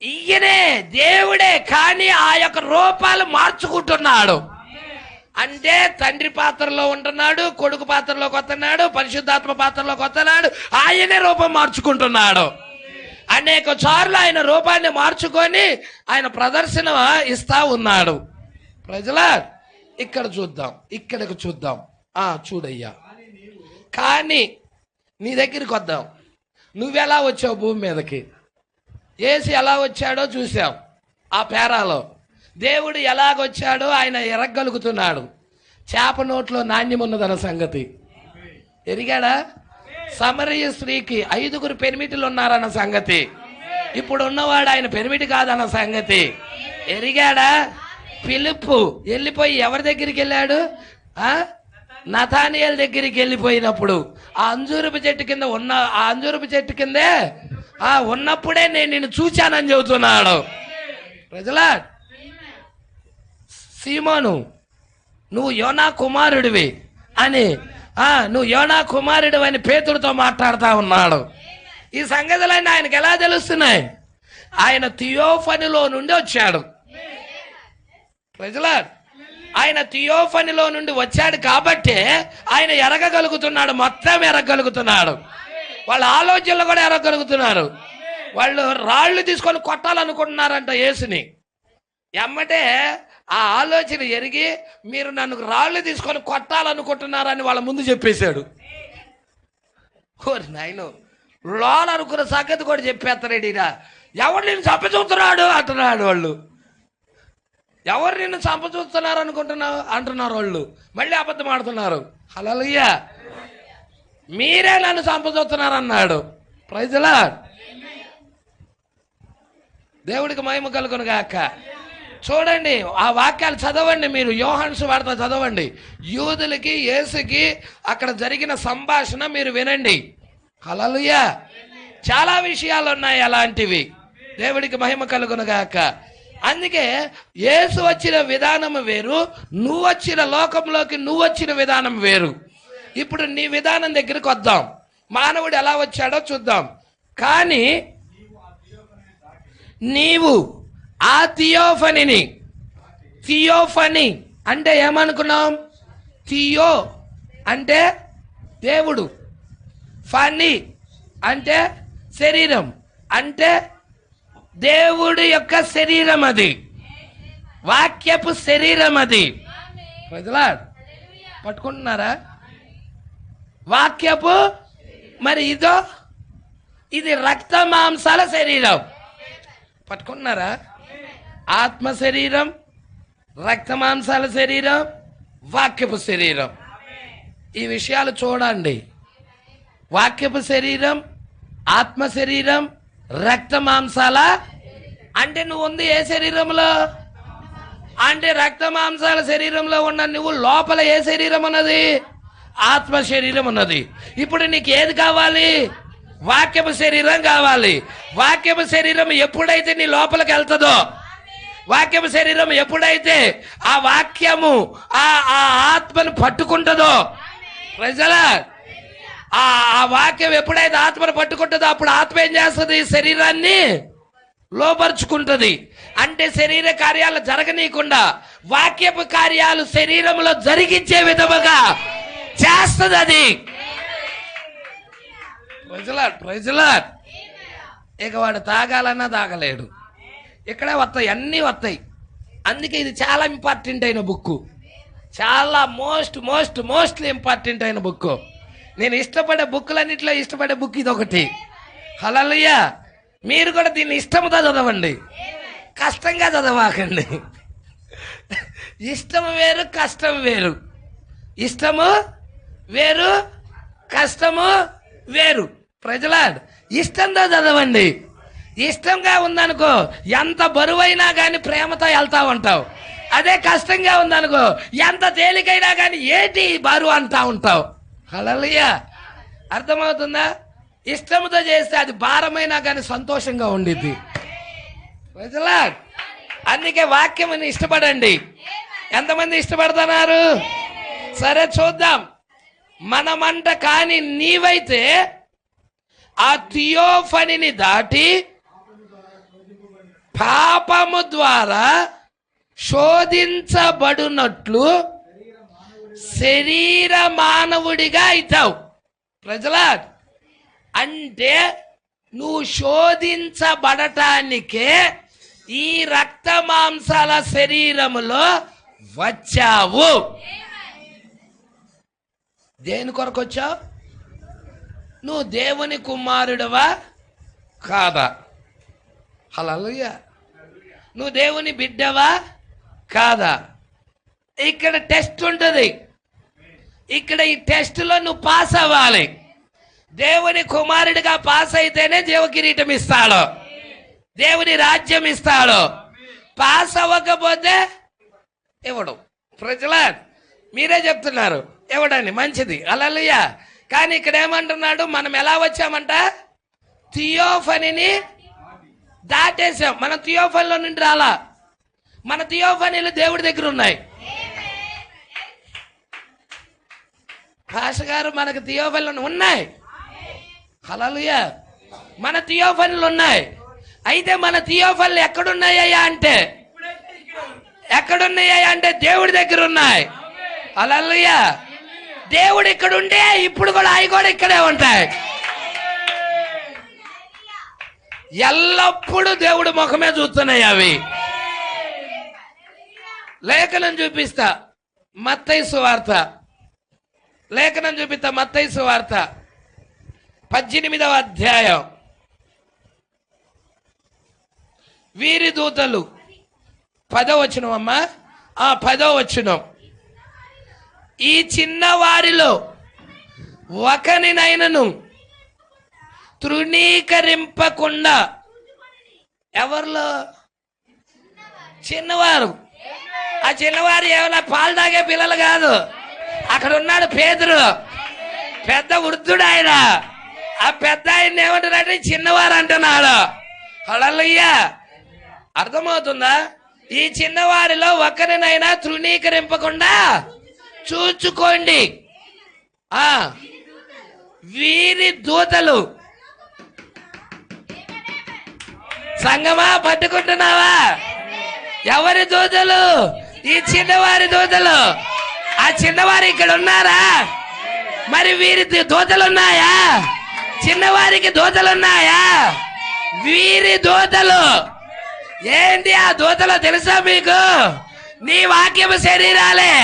ఈయనే దేవుడే, కానీ ఆ యొక్క రూపాలు మార్చుకుంటున్నాడు. అంటే తండ్రి పాత్రలో ఉంటున్నాడు, కొడుకు పాత్రలోకి వస్తున్నాడు, పరిశుద్ధాత్మ పాత్రలోకి వస్తున్నాడు, ఆయనే రూపం మార్చుకుంటున్నాడు. అనేక సార్లు ఆయన రూపాన్ని మార్చుకొని ఆయన ప్రదర్శన ఇస్తా ఉన్నాడు. ప్రజలారా, ఇక్కడ చూద్దాం, ఇక్కడికి చూద్దాం. చూడయ్యా, కానీ నీ దగ్గరికి వద్దాం. నువ్వెలా వచ్చావు భూమి మీదకి? యేసు ఎలా వచ్చాడో చూసాం ఆ పేరాలో. దేవుడు ఎలాగొచ్చాడో ఆయన ఎరగలుగుతున్నాడు. చేప నోట్లో నాణ్యం ఉన్నదన్న సంగతి ఎరిగాడా? సమరయ స్త్రీకి 5 పెనిమిటిలు ఉన్నారన్న సంగతి, ఇప్పుడు ఉన్నవాడు ఆయన పెనిమిటి కాదన్న సంగతి ఎరిగాడా? ఫిలిప్పు వెళ్ళిపోయి ఎవరి దగ్గరికి వెళ్ళాడు? నతానియేలు దగ్గరికి వెళ్ళిపోయినప్పుడు ఆ అంజూరపు చెట్టు కిందే ఉన్నప్పుడే నేను నిన్ను చూశానని చెబుతున్నాడు. ప్రజలారా, సీమోను నువ్వు యోనా కుమారుడివి అని, నువ్వు యోనా కుమారుడు అని పేతురుతో మాట్లాడుతూ ఉన్నాడు. ఈ సంగతులన్నీ ఆయనకు ఎలా తెలుస్తున్నాయి? ఆయన థియోఫనీలో నుండి వచ్చాడు. ప్రజలారా, ఆయన థియోఫనీలో నుండి వచ్చాడు కాబట్టి ఆయన ఎరగగలుగుతున్నాడు, మొత్తం ఎరగగలుగుతున్నాడు. వాళ్ళ ఆలోచనలు కూడా ఎరగగలుగుతున్నారు. వాళ్ళు రాళ్ళు తీసుకొని కొట్టాలనుకుంటున్నారంట యేసుని. ఎమ్మటే ఆ ఆలోచన ఎరిగి మీరు నన్ను రాళ్ళు తీసుకొని కొట్టాలనుకుంటున్నారని వాళ్ళ ముందు చెప్పేశాడు. ఓరి నాయనో, లోన్ అనుకున్న సంగతి కూడా చెప్పేస్తారేడిరా. ఎవరు నిన్ను చంపచూస్తున్నాడు అంటున్నాడు వాళ్ళు. ఎవరు నిన్ను చంపచూస్తున్నారు అంటున్నారు వాళ్ళు. మళ్ళీ అబద్ధం ఆడుతున్నారు. హల్లెలూయా. మీరే నన్ను చంపచూస్తున్నారు అన్నాడు. Praise lord. దేవుడికి మహిమ కలుగును గాక. చూడండి, ఆ వాక్యాలు చదవండి మీరు. యోహాను సువార్త చదవండి. యూదులకి యేసుకి అక్కడ జరిగిన సంభాషణ మీరు వినండి. హల్లెలూయా. చాలా విషయాలు ఉన్నాయి అలాంటివి. దేవుడికి మహిమ కలుగునుగాక. అందుకే యేసు వచ్చిన విధానం వేరు, నువ్వు వచ్చిన లోకంలోకి నువ్వు వచ్చిన విధానం వేరు. ఇప్పుడు నీ విధానం దగ్గరికి వద్దాం. మానవుడు ఎలా వచ్చాడో చూద్దాం. కానీ నీవు ఆ థియోఫనీని, థియోఫనీ అంటే ఏమనుకున్నాం? థియో అంటే దేవుడు, ఫనీ అంటే శరీరం, అంటే దేవుడి యొక్క శరీరం, అది వాక్యపు శరీరం. అది ప్రజలా పట్టుకుంటున్నారా? వాక్యపు, మరి ఇదో ఇది రక్త మాంసాల శరీరం. పట్టుకుంటున్నారా? ఆత్మ శరీరం, రక్త మాంసాల శరీరం, వాక్యపు శరీరం. ఈ విషయాలు చూడండి. వాక్యపు శరీరం, ఆత్మ శరీరం, రక్త మాంసాల అంటే నువ్వు ఉంది ఏ శరీరంలో? అంటే రక్త మాంసాల శరీరంలో ఉన్న నువ్వు లోపల ఏ శరీరం ఉన్నది? ఆత్మ శరీరం ఉన్నది. ఇప్పుడు నీకు ఏది కావాలి? వాక్యపు శరీరం కావాలి. వాక్యపు శరీరం ఎప్పుడైతే నీ లోపలికి వెళ్తుందో, వాక్యపు శరీరం ఎప్పుడైతే ఆ వాక్యము ఆ ఆత్మను పట్టుకుంటుందో, ప్రజలా ఆ వాక్యం ఎప్పుడైతే ఆత్మను పట్టుకుంటుందో అప్పుడు ఆత్మ ఏం చేస్తుంది? శరీరాన్ని లోపరుచుకుంటుంది. అంటే శరీర కార్యాలు జరగనీయకుండా వాక్యపు కార్యాలు శరీరంలో జరిగించే విధముగా చేస్తుంది అది. ప్రైజ్లార్డ్. ఇక వాడు తాగాలన్నా తాగలేడు. ఇక్కడే వస్తాయి, అన్నీ వస్తాయి. అందుకే ఇది చాలా ఇంపార్టెంట్ అయిన బుక్, చాలా మోస్ట్లీ ఇంపార్టెంట్ అయిన బుక్. నేను ఇష్టపడే బుక్కులన్నింటిలో ఇష్టపడే బుక్ ఇది ఒకటి. హల్లెలూయా. మీరు కూడా దీన్ని ఇష్టంతో చదవండి, కష్టంగా చదవకండి. ఇష్టం వేరు, కష్టం వేరు. ఇష్టము వేరు, కష్టము వేరు. ప్రజలాడ్ ఇష్టంతో చదవండి. ఇష్టంగా ఉందనుకో ఎంత బరువైనా కానీ ప్రేమతో వెళ్తా ఉంటావు. అదే కష్టంగా ఉందనుకో ఎంత తేలికైనా కానీ ఏంటి బరువు అంటా ఉంటావు. హల్లెలూయా. అర్థమవుతుందా? ఇష్టంతో చేస్తే అది భారమైనా కానీ సంతోషంగా ఉండిద్ది. ప్రజలాడ్ అందుకే వాక్యముని ఇష్టపడండి. ఎంతమంది ఇష్టపడుతున్నారు? సరే చూద్దాం. మనమంట కానీ నీవైతే ఆ థియోఫనీని దాటి పాపము ద్వారా శోధించబడినట్లు శరీర మానవుడిగా అవుతావు. ప్రజలా అంటే నువ్వు శోధించబడటానికే ఈ రక్త మాంసాల శరీరములో వచ్చావు. దేని కొరకు వచ్చావు? నువ్వు దేవుని కుమారుడవా కాదా? హల్లెలూయా. నువ్వు దేవుని బిడ్డవా కాదా? ఇక్కడ టెస్ట్ ఉంటుంది. ఇక్కడ ఈ టెస్ట్లో నువ్వు పాస్ అవ్వాలి. దేవుని కుమారుడిగా పాస్ అయితేనే దేవ కిరీటం ఇస్తాడు, దేవుని రాజ్యం ఇస్తాడు. పాస్ అవ్వకపోతే ఇవ్వడు. ప్రజలా మీరే చెప్తున్నారు ఇవ్వడండి, మంచిది. హల్లెలూయా. కానీ ఇక్కడ ఏమంటున్నాడు? మనం ఎలా వచ్చామంట? థియోఫనీని దాటేసాం. మనం థియోఫనీలో నుండి రాలా. మన థియోఫనీలు దేవుడి దగ్గర ఉన్నాయి. పాస్టర్ గారు మనకు థియోఫనీలు ఉన్నాయి. హల్లెలూయా. మన థియోఫనీలు ఉన్నాయి. అయితే మన థియోఫనీలు ఎక్కడున్నాయ్యా అంటే, ఎక్కడున్నాయ్యా అంటే దేవుడి దగ్గర ఉన్నాయి. హల్లెలూయా. దేవుడు ఇక్కడ ఉండే ఇప్పుడు కూడా అవి కూడా ఇక్కడే ఉంటాయి. ఎల్లప్పుడూ దేవుడు ముఖమే చూస్తున్నాయి అవి. లేఖనం చూపిస్తా, మత్తయి సువార్త. లేఖనం చూపిస్తా, మత్తయి సువార్త 18వ అధ్యాయం. వీరి దూతలు 10వ వచనం అమ్మా. 10వ వచనం. ఈ చిన్న వారిలో ఒకనినైనను తృణీకరింపకుండా. ఎవరిలో? చిన్నవారు. ఆ చిన్నవారు ఏమైనా పాలు తాగే పిల్లలు కాదు. అక్కడ ఉన్నాడు పేతురు, పెద్ద వృద్ధుడు ఆయన. ఆ పెద్ద ఆయన ఏమంటున్నాడు? చిన్నవారు అంటున్నాడు. హల్లెలూయా. అర్థమవుతుందా? ఈ చిన్నవారిలో ఒకరినైనా తృణీకరింపకుండా చూచుకోండి. వీరి దూతలు. సంగమా, పట్టుకుంటున్నావా? ఎవరి దూతలు? ఈ చిన్నవారి దూతలు. ఆ చిన్నవారు ఇక్కడ ఉన్నారా? మరి వీరి దూతలున్నాయా? చిన్నవారికి దూతలున్నాయా? వీరి దూతలు. ఏంటి ఆ దూతలు తెలుసా మీకు? నీ వాక్యము శరీరాలే,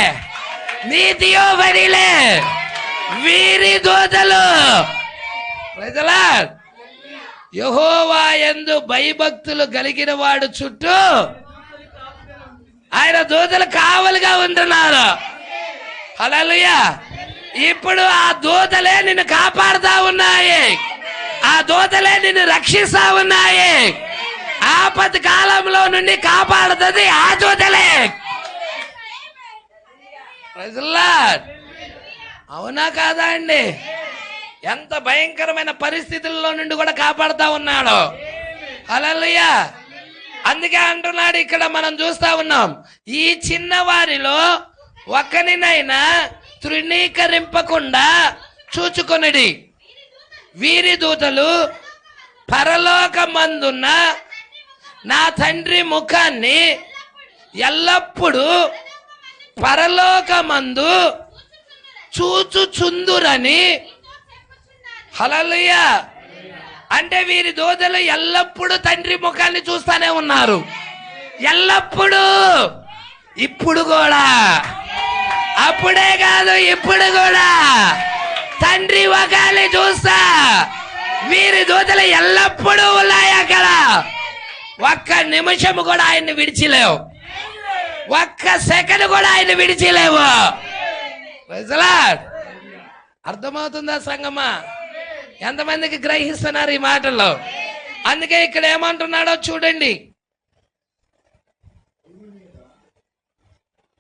నీ థియోఫనీలే, వీరి దూతలు. ప్రజలా, యెహోవా యందు భయభక్తులు కలిగిన వాడు చుట్టూ ఆయన దూతలు కావలిగా ఉంటున్నారు. హల్లెలూయా. ఇప్పుడు ఆ దూతలే నిన్ను కాపాడుతా ఉన్నాయి. ఆ దూతలే నిన్ను రక్షిస్తా ఉన్నాయి. ఆపద కాలంలో నుండి కాపాడుతుంది ఆ దూతలే. అవునా కాదా అండి? ఎంత భయంకరమైన పరిస్థితుల్లో నుండి కూడా కాపాడుతా ఉన్నాడు. హల్లెలూయా. అందుకే అంటున్నాడు, ఇక్కడ మనం చూస్తా ఉన్నాం, ఈ చిన్నవారిలో ఒకరినైనా తృణీకరింపకుండా చూచుకొనిడి. వీరి దూతలు పరలోకమందున్న నా తండ్రి ముఖాన్ని ఎల్లప్పుడూ పరలోకమందు చూచుచుందురని. హల్లెలూయా. అంటే వీరి దూతలు ఎల్లప్పుడూ తండ్రి ముఖాన్ని చూస్తానే ఉన్నారు. ఎల్లప్పుడూ. ఇప్పుడు కూడా. అప్పుడే కాదు, ఇప్పుడు కూడా తండ్రి ముఖాన్ని చూస్తా. వీరి దూతలు ఎల్లప్పుడూ ఉన్నాయి అక్కడ. ఒక్క నిమిషం కూడా ఆయన్ని విడిచిలేవు. ఒక్క సెకండ్ కూడా ఆయన్ని విడిచిలేవు. అర్థమవుతుందా సంగమా? ఎంతమందికి గ్రహిస్తున్నారు ఈ మాటల్లో? అందుకే ఇక్కడ ఏమంటున్నాడో చూడండి.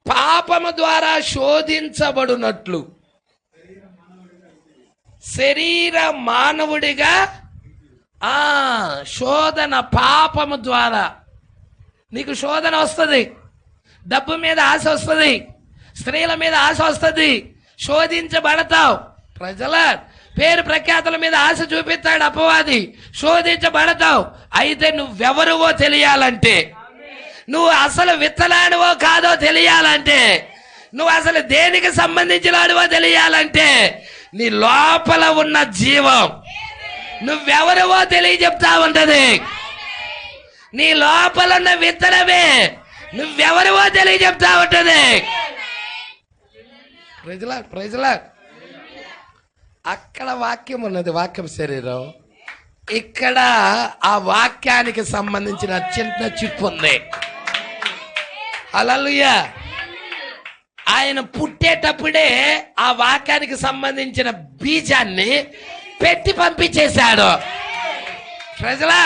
పాపము ద్వారా శోధించబడినట్లు శరీర మానవుడిగా శోధన. పాపము ద్వారా నీకు శోధన వస్తుంది. డబ్బు మీద ఆశ వస్తుంది, స్త్రీల మీద ఆశ వస్తుంది, శోధించబడతావు. ప్రజల పేరు ప్రఖ్యాతుల మీద ఆశ చూపిస్తాడు అపవాది, శోధించబడతావు. అయితే నువ్వెవరువో తెలియాలంటే, నువ్వు అసలు విత్తనానివో కాదో తెలియాలంటే, నువ్వు అసలు దేనికి సంబంధించినవాడివో తెలియాలంటే, నీ లోపల ఉన్న జీవం నువ్వెవరువో తెలియజెప్తా ఉంటది. నీ లోపల ఉన్న విత్తనమే నువ్వెవరువో తెలియజెప్తా ఉంటది. ప్రజలా అక్కడ వాక్యం ఉన్నది, వాక్యం శరీరం. ఇక్కడ ఆ వాక్యానికి సంబంధించిన చిన్న చిప్పు ఉంది. హల్లెలూయా. ఆయన పుట్టేటప్పుడే ఆ వాక్యానికి సంబంధించిన బీజాన్ని పెట్టి పంపించేశాడు. ప్రజలా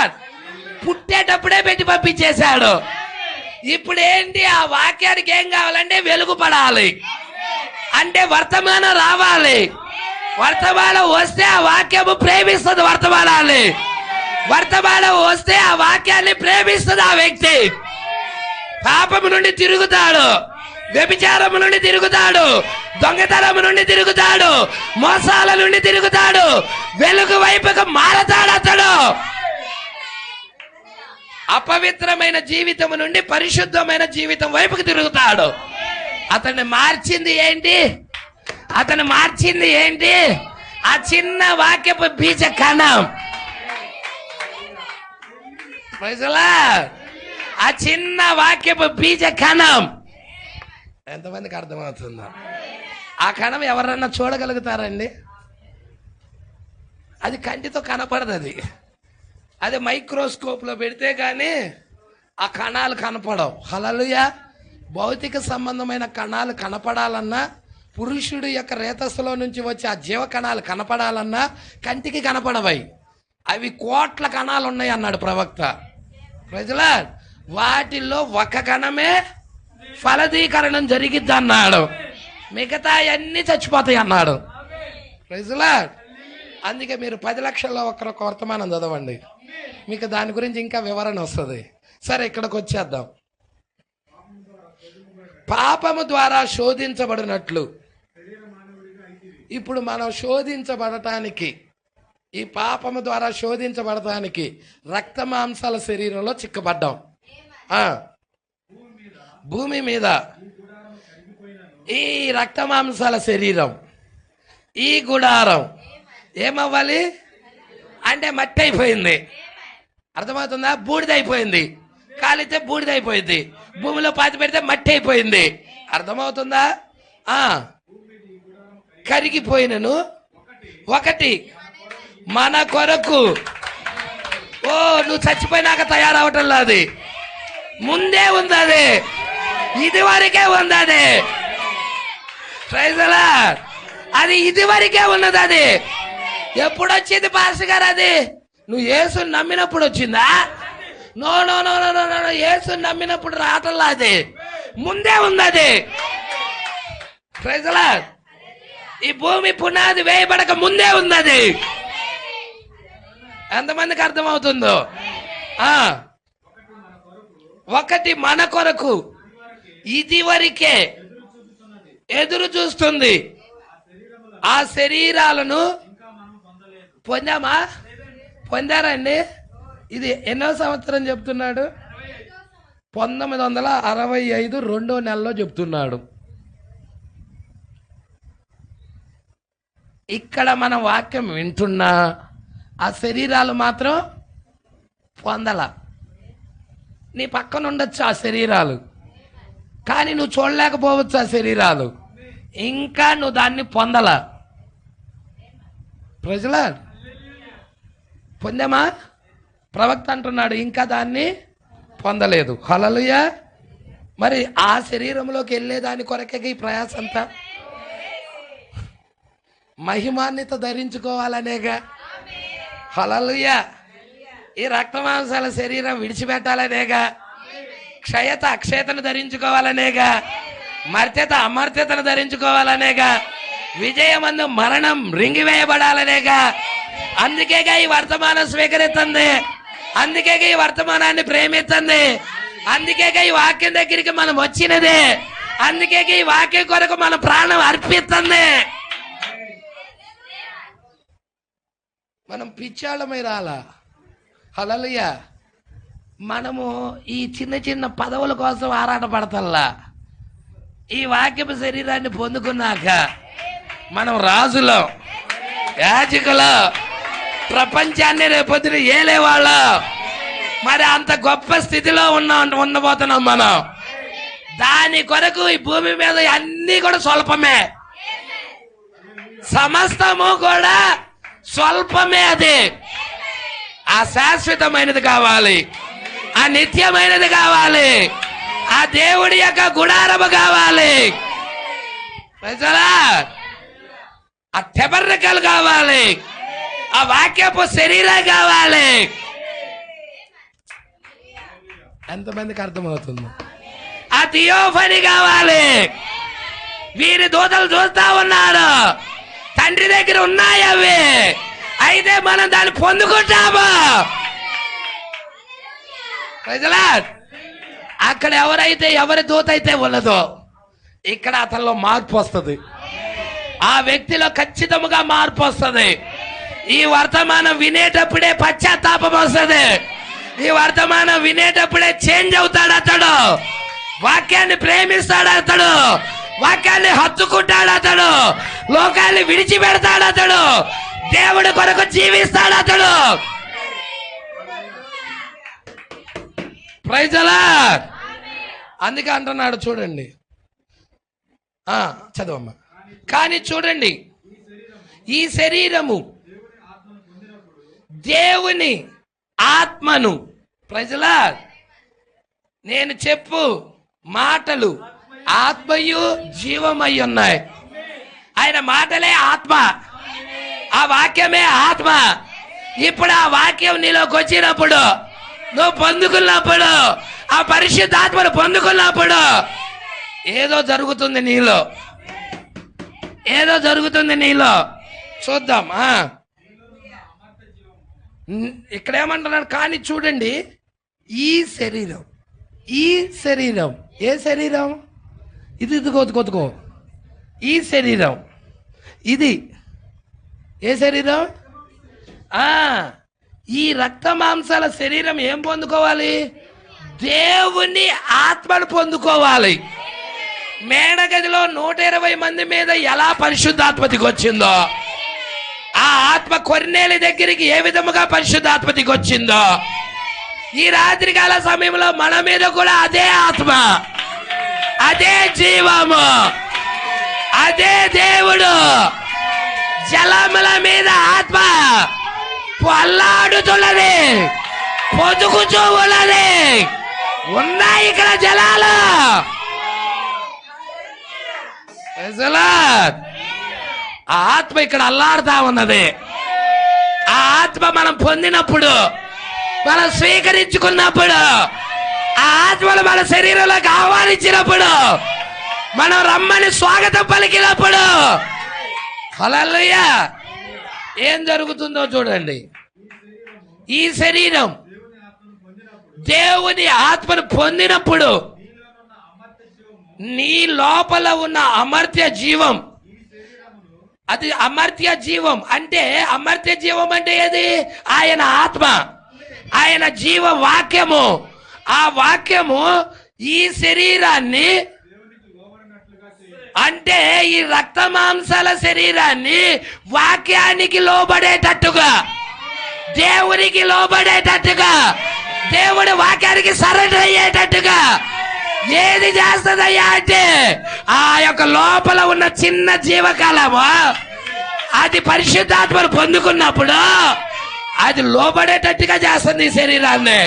పుట్టేటప్పుడే పెట్టి పంపించేశాడు. ఇప్పుడు ఏంటి? ఆ వాక్యానికి ఏం కావాలంటే వెలుగు పడాలి, అంటే వర్తమానం రావాలి. వర్తమానం వస్తే ఆ వాక్యము ప్రేమిస్తుంది. వర్తమానం వస్తే ఆ వాక్యాన్ని ప్రేమిస్తుంది ఆ వ్యక్తి. పాపము నుండి తిరుగుతాడు, వ్యభిచారము నుండి తిరుగుతాడు, దొంగతనము నుండి తిరుగుతాడు, మోసాల నుండి తిరుగుతాడు, వెలుగు వైపుకు మారతాడు అతడు. అపవిత్రమైన జీవితం నుండి పరిశుద్ధమైన జీవితం వైపుకు తిరుగుతాడు. అతన్ని మార్చింది ఏంటి? ఆ చిన్న వాక్యపు బీజ కణం. ఆ చిన్న వాక్యపు బీజ కణం. ఎంతమందికి అర్థమవుతుందో? ఆ కణం ఎవరన్నా చూడగలుగుతారండి? అది కంటితో కనపడదు. అది మైక్రోస్కోప్ లో పెడితే గానీ ఆ కణాలు కనపడవు. హల్లెలూయా. భౌతిక సంబంధమైన కణాలు కనపడాలన్నా, పురుషుడు యొక్క రేతస్సులో నుంచి వచ్చి ఆ జీవ కణాలు కనపడాలన్నా కంటికి కనపడవై. అవి కోట్ల కణాలు ఉన్నాయి అన్నాడు ప్రవక్త. ప్రజలా వాటిల్లో ఒక కణమే ఫలదీకరణం జరిగిద్ది అన్నాడు, మిగతా అన్ని చచ్చిపోతాయి అన్నాడు. ప్రజలా అందుకే మీరు 10 లక్షల్లో ఒక వర్తమానం చదవండి, మీకు దాని గురించి ఇంకా వివరణ వస్తుంది. సరే, ఇక్కడికి వచ్చేద్దాం. పాపము ద్వారా శోధించబడినట్లు ఇప్పుడు మనం శోధించబడటానికి, ఈ పాపము ద్వారా శోధించబడటానికి రక్త మాంసాల శరీరంలో చిక్కబడ్డాం. భూమి మీద ఈ రక్త మాంసాల శరీరం, ఈ గుడారం ఏమవ్వాలి అంటే మట్టి అయిపోయింది. అర్థమవుతుందా? బూడిదైపోయింది. కాలితే బూడిదైపోయింది, భూమిలో పాతి పెడితే మట్టి అయిపోయింది. అర్థమవుతుందా? కరిగిపోయినను ఒకటి మన కొరకు. ఓ, నువ్వు చచ్చిపోయినాక తయారవటం లేదు, ముందే ఉంది అది, ఇది వరకే ఉంది అది. Praise the lord. అది ఇది వరకే ఉన్నది. అది ఎప్పుడు వచ్చింది పాస్టర్ గారు? అది నువ్వు యేసుని నమ్మినప్పుడు వచ్చిందా? No no no no no no, యేసుని నమ్మినప్పుడు రావటంలా, అది ముందే ఉంది అది. Praise the lord. ఈ భూమి పునాది వేయబడక ముందే ఉంది అది. ఎంతమందికి అర్థమవుతుందో? ఒకటి మన కొరకు ఇది వరకే ఎదురు చూస్తుంది. ఆ శరీరాలను పొందారండి. ఇది ఎన్నో సంవత్సరం చెప్తున్నాడు? 1965 2వ నెలలో చెప్తున్నాడు. ఇక్కడ మనం వాక్యం వింటున్నా ఆ శరీరాలు మాత్రం పొందల. నీ పక్కన ఉండొచ్చు ఆ శరీరాలు, కానీ నువ్వు చూడలేకపోవచ్చు ఆ శరీరాలు. ఇంకా నువ్వు దాన్ని పొందల. ప్రజల పొందామా? ప్రవక్త అంటున్నాడు ఇంకా దాన్ని పొందలేదు. హల్లెలూయా. మరి ఆ శరీరంలోకి వెళ్ళేదాని కొరకే ఈ ప్రయాస అంతా. మహిమాన్విత ధరించుకోవాలనేగా. హల్లెలూయా. ఈ రక్తమాంసాల శరీరం విడిచిపెట్టాలనేగా. క్షయత అక్షయతను ధరించుకోవాలనేగా. మర్త్యత అమర్త్యతను ధరించుకోవాలనేగా. విజయమందు మరణం రింగివేయబడాలనేగా. అందుకేగా ఈ వర్తమానం స్వీకరిస్తుంది, అందుకేగా ఈ వర్తమానాన్ని ప్రేమిస్తుంది, అందుకేగా ఈ వాక్యం దగ్గరికి మనం వచ్చినది, అందుకేగా ఈ వాక్యం కొరకు మన ప్రాణం అర్పిస్తుంది. మనం పిచ్చాళ్ళమై రాలా. హల్లెలూయా. మనము ఈ చిన్న చిన్న పదవుల కోసం ఆరాటపడతల్లా. ఈ వాక్యపు శరీరాన్ని పొందుకున్నాక మనం రాజులో, యాజకులో, ప్రపంచాన్ని రేపొద్దున ఏలేవాళ్ళం. మరి అంత గొప్ప స్థితిలో ఉండబోతున్నాం మనం. దాని కొరకు ఈ భూమి మీద అన్ని కూడా స్వల్పమే, సమస్తము కూడా స్వల్పమే. అది ఆ శాశ్వతమైనది కావాలి, ఆ నిత్యమైనది కావాలి, ఆ దేవుడి యొక్క గుడారము కావాలి, ఆ టెబర్నకల్ కావాలి, ఆ వాక్యపు శరీరం కావాలి. ఎంతమందికి అర్థమవుతుంది? ఆ థియోఫనీ కావాలి. వీరి దూతలు చూస్తా ఉన్నారు, తండ్రి దగ్గర ఉన్నాయి అవి. అయితే మనం దాన్ని పొందుకుంటాము. అక్కడ ఎవరి దూత అయితే ఉన్నదో ఇక్కడ అతనిలో మార్పు వస్తుంది. ఆ వ్యక్తిలో ఖచ్చితంగా మార్పు వస్తుంది. ఈ వర్తమానం వినేటప్పుడే పశ్చాత్తాపం వస్తుంది. ఈ వర్తమానం వినేటప్పుడే చేంజ్ అవుతాడు అతడు. వాక్యాన్ని ప్రేమిస్తాడు అతడు, వాక్యాన్ని హత్తుకుంటాడు అతడు, లోకాన్ని విడిచిపెడతాడు అతడు, దేవుడి కొరకు జీవిస్తాడు అతడు. Praise the lord. అందుకే అంటున్నాడు చూడండి, చదవమ్మా. కానీ చూడండి, ఈ శరీరము దేవుని ఆత్మను, ప్రైజ్ ది లార్డ్, నేను చెప్పు మాటలు ఆత్మయు జీవమై ఉన్నాయి. ఆయన మాటలే ఆత్మ, ఆ వాక్యమే ఆత్మ. ఇప్పుడు ఆ వాక్యం నీలోకి వచ్చినప్పుడు, నువ్వు పొందుకున్నప్పుడు, ఆ పరిశుద్ధాత్మను పొందుకున్నప్పుడు ఏదో జరుగుతుంది నీలో, ఏదో జరుగుతుంది నీలో. చూద్దాం. ఇక్కడేమంటున్నాడు? కానీ చూడండి, ఈ శరీరం, ఈ శరీరం, ఏ శరీరం ఇది? కొద్దుకో ఈ శరీరం, ఇది ఏ శరీరం? ఈ రక్త మాంసాల శరీరం ఏం పొందుకోవాలి? దేవుని ఆత్మను పొందుకోవాలి. మేడగదిలో 120 మంది మీద ఎలా పరిశుద్ధాత్మ దిగొచ్చిందో, ఆ ఆత్మ కొర్నేలి దగ్గరికి ఏ విధముగా పరిశుద్ధాత్మ దిగొచ్చిందో, ఈ రాత్రికాల సమయంలో మన మీద కూడా అదే ఆత్మ, అదే జీవము, అదే దేవుడు జలముల మీద ఆత్మ పల్లాడుతున్నది, పొదుగుచూ ఉన్నది. ఉన్నాయి ఇక్కడ జలాలు. ఆ ఆత్మ ఇక్కడ అల్లాడుతా ఉన్నది. ఆ ఆత్మ మనం పొందినప్పుడు, మనం స్వీకరించుకున్నప్పుడు, ఆ ఆత్మను మన శరీరంలోకి ఆహ్వానించినప్పుడు, మనం రమ్మని స్వాగతం పలికినప్పుడు, హల్లెలూయా, ఏం జరుగుతుందో చూడండి. ఈ శరీరం దేవుని ఆత్మను పొందినప్పుడు నీ లోపల ఉన్న అమర్త్య జీవం, అది అమర్త్య జీవం అంటే, అమర్త్య జీవం అంటే ఏది? ఆయన ఆత్మ, ఆయన జీవ వాక్యము. ఆ వాక్యము ఈ శరీరాన్ని, అంటే ఈ రక్త మాంసాల శరీరాన్ని వాక్యానికి లోబడేటట్టుగా, దేవునికి లోబడేటట్టుగా, దేవుడి వాక్యానికి సరెండర్ అయ్యేటట్టుగా ఏది చేస్తుందయ్యా అంటే, ఆ యొక్క లోపల ఉన్న చిన్న జీవకాలము అది పరిశుద్ధాత్మను పొందుకున్నప్పుడు అది లోబడేటట్టుగా చేస్తుంది ఈ శరీరాన్ని.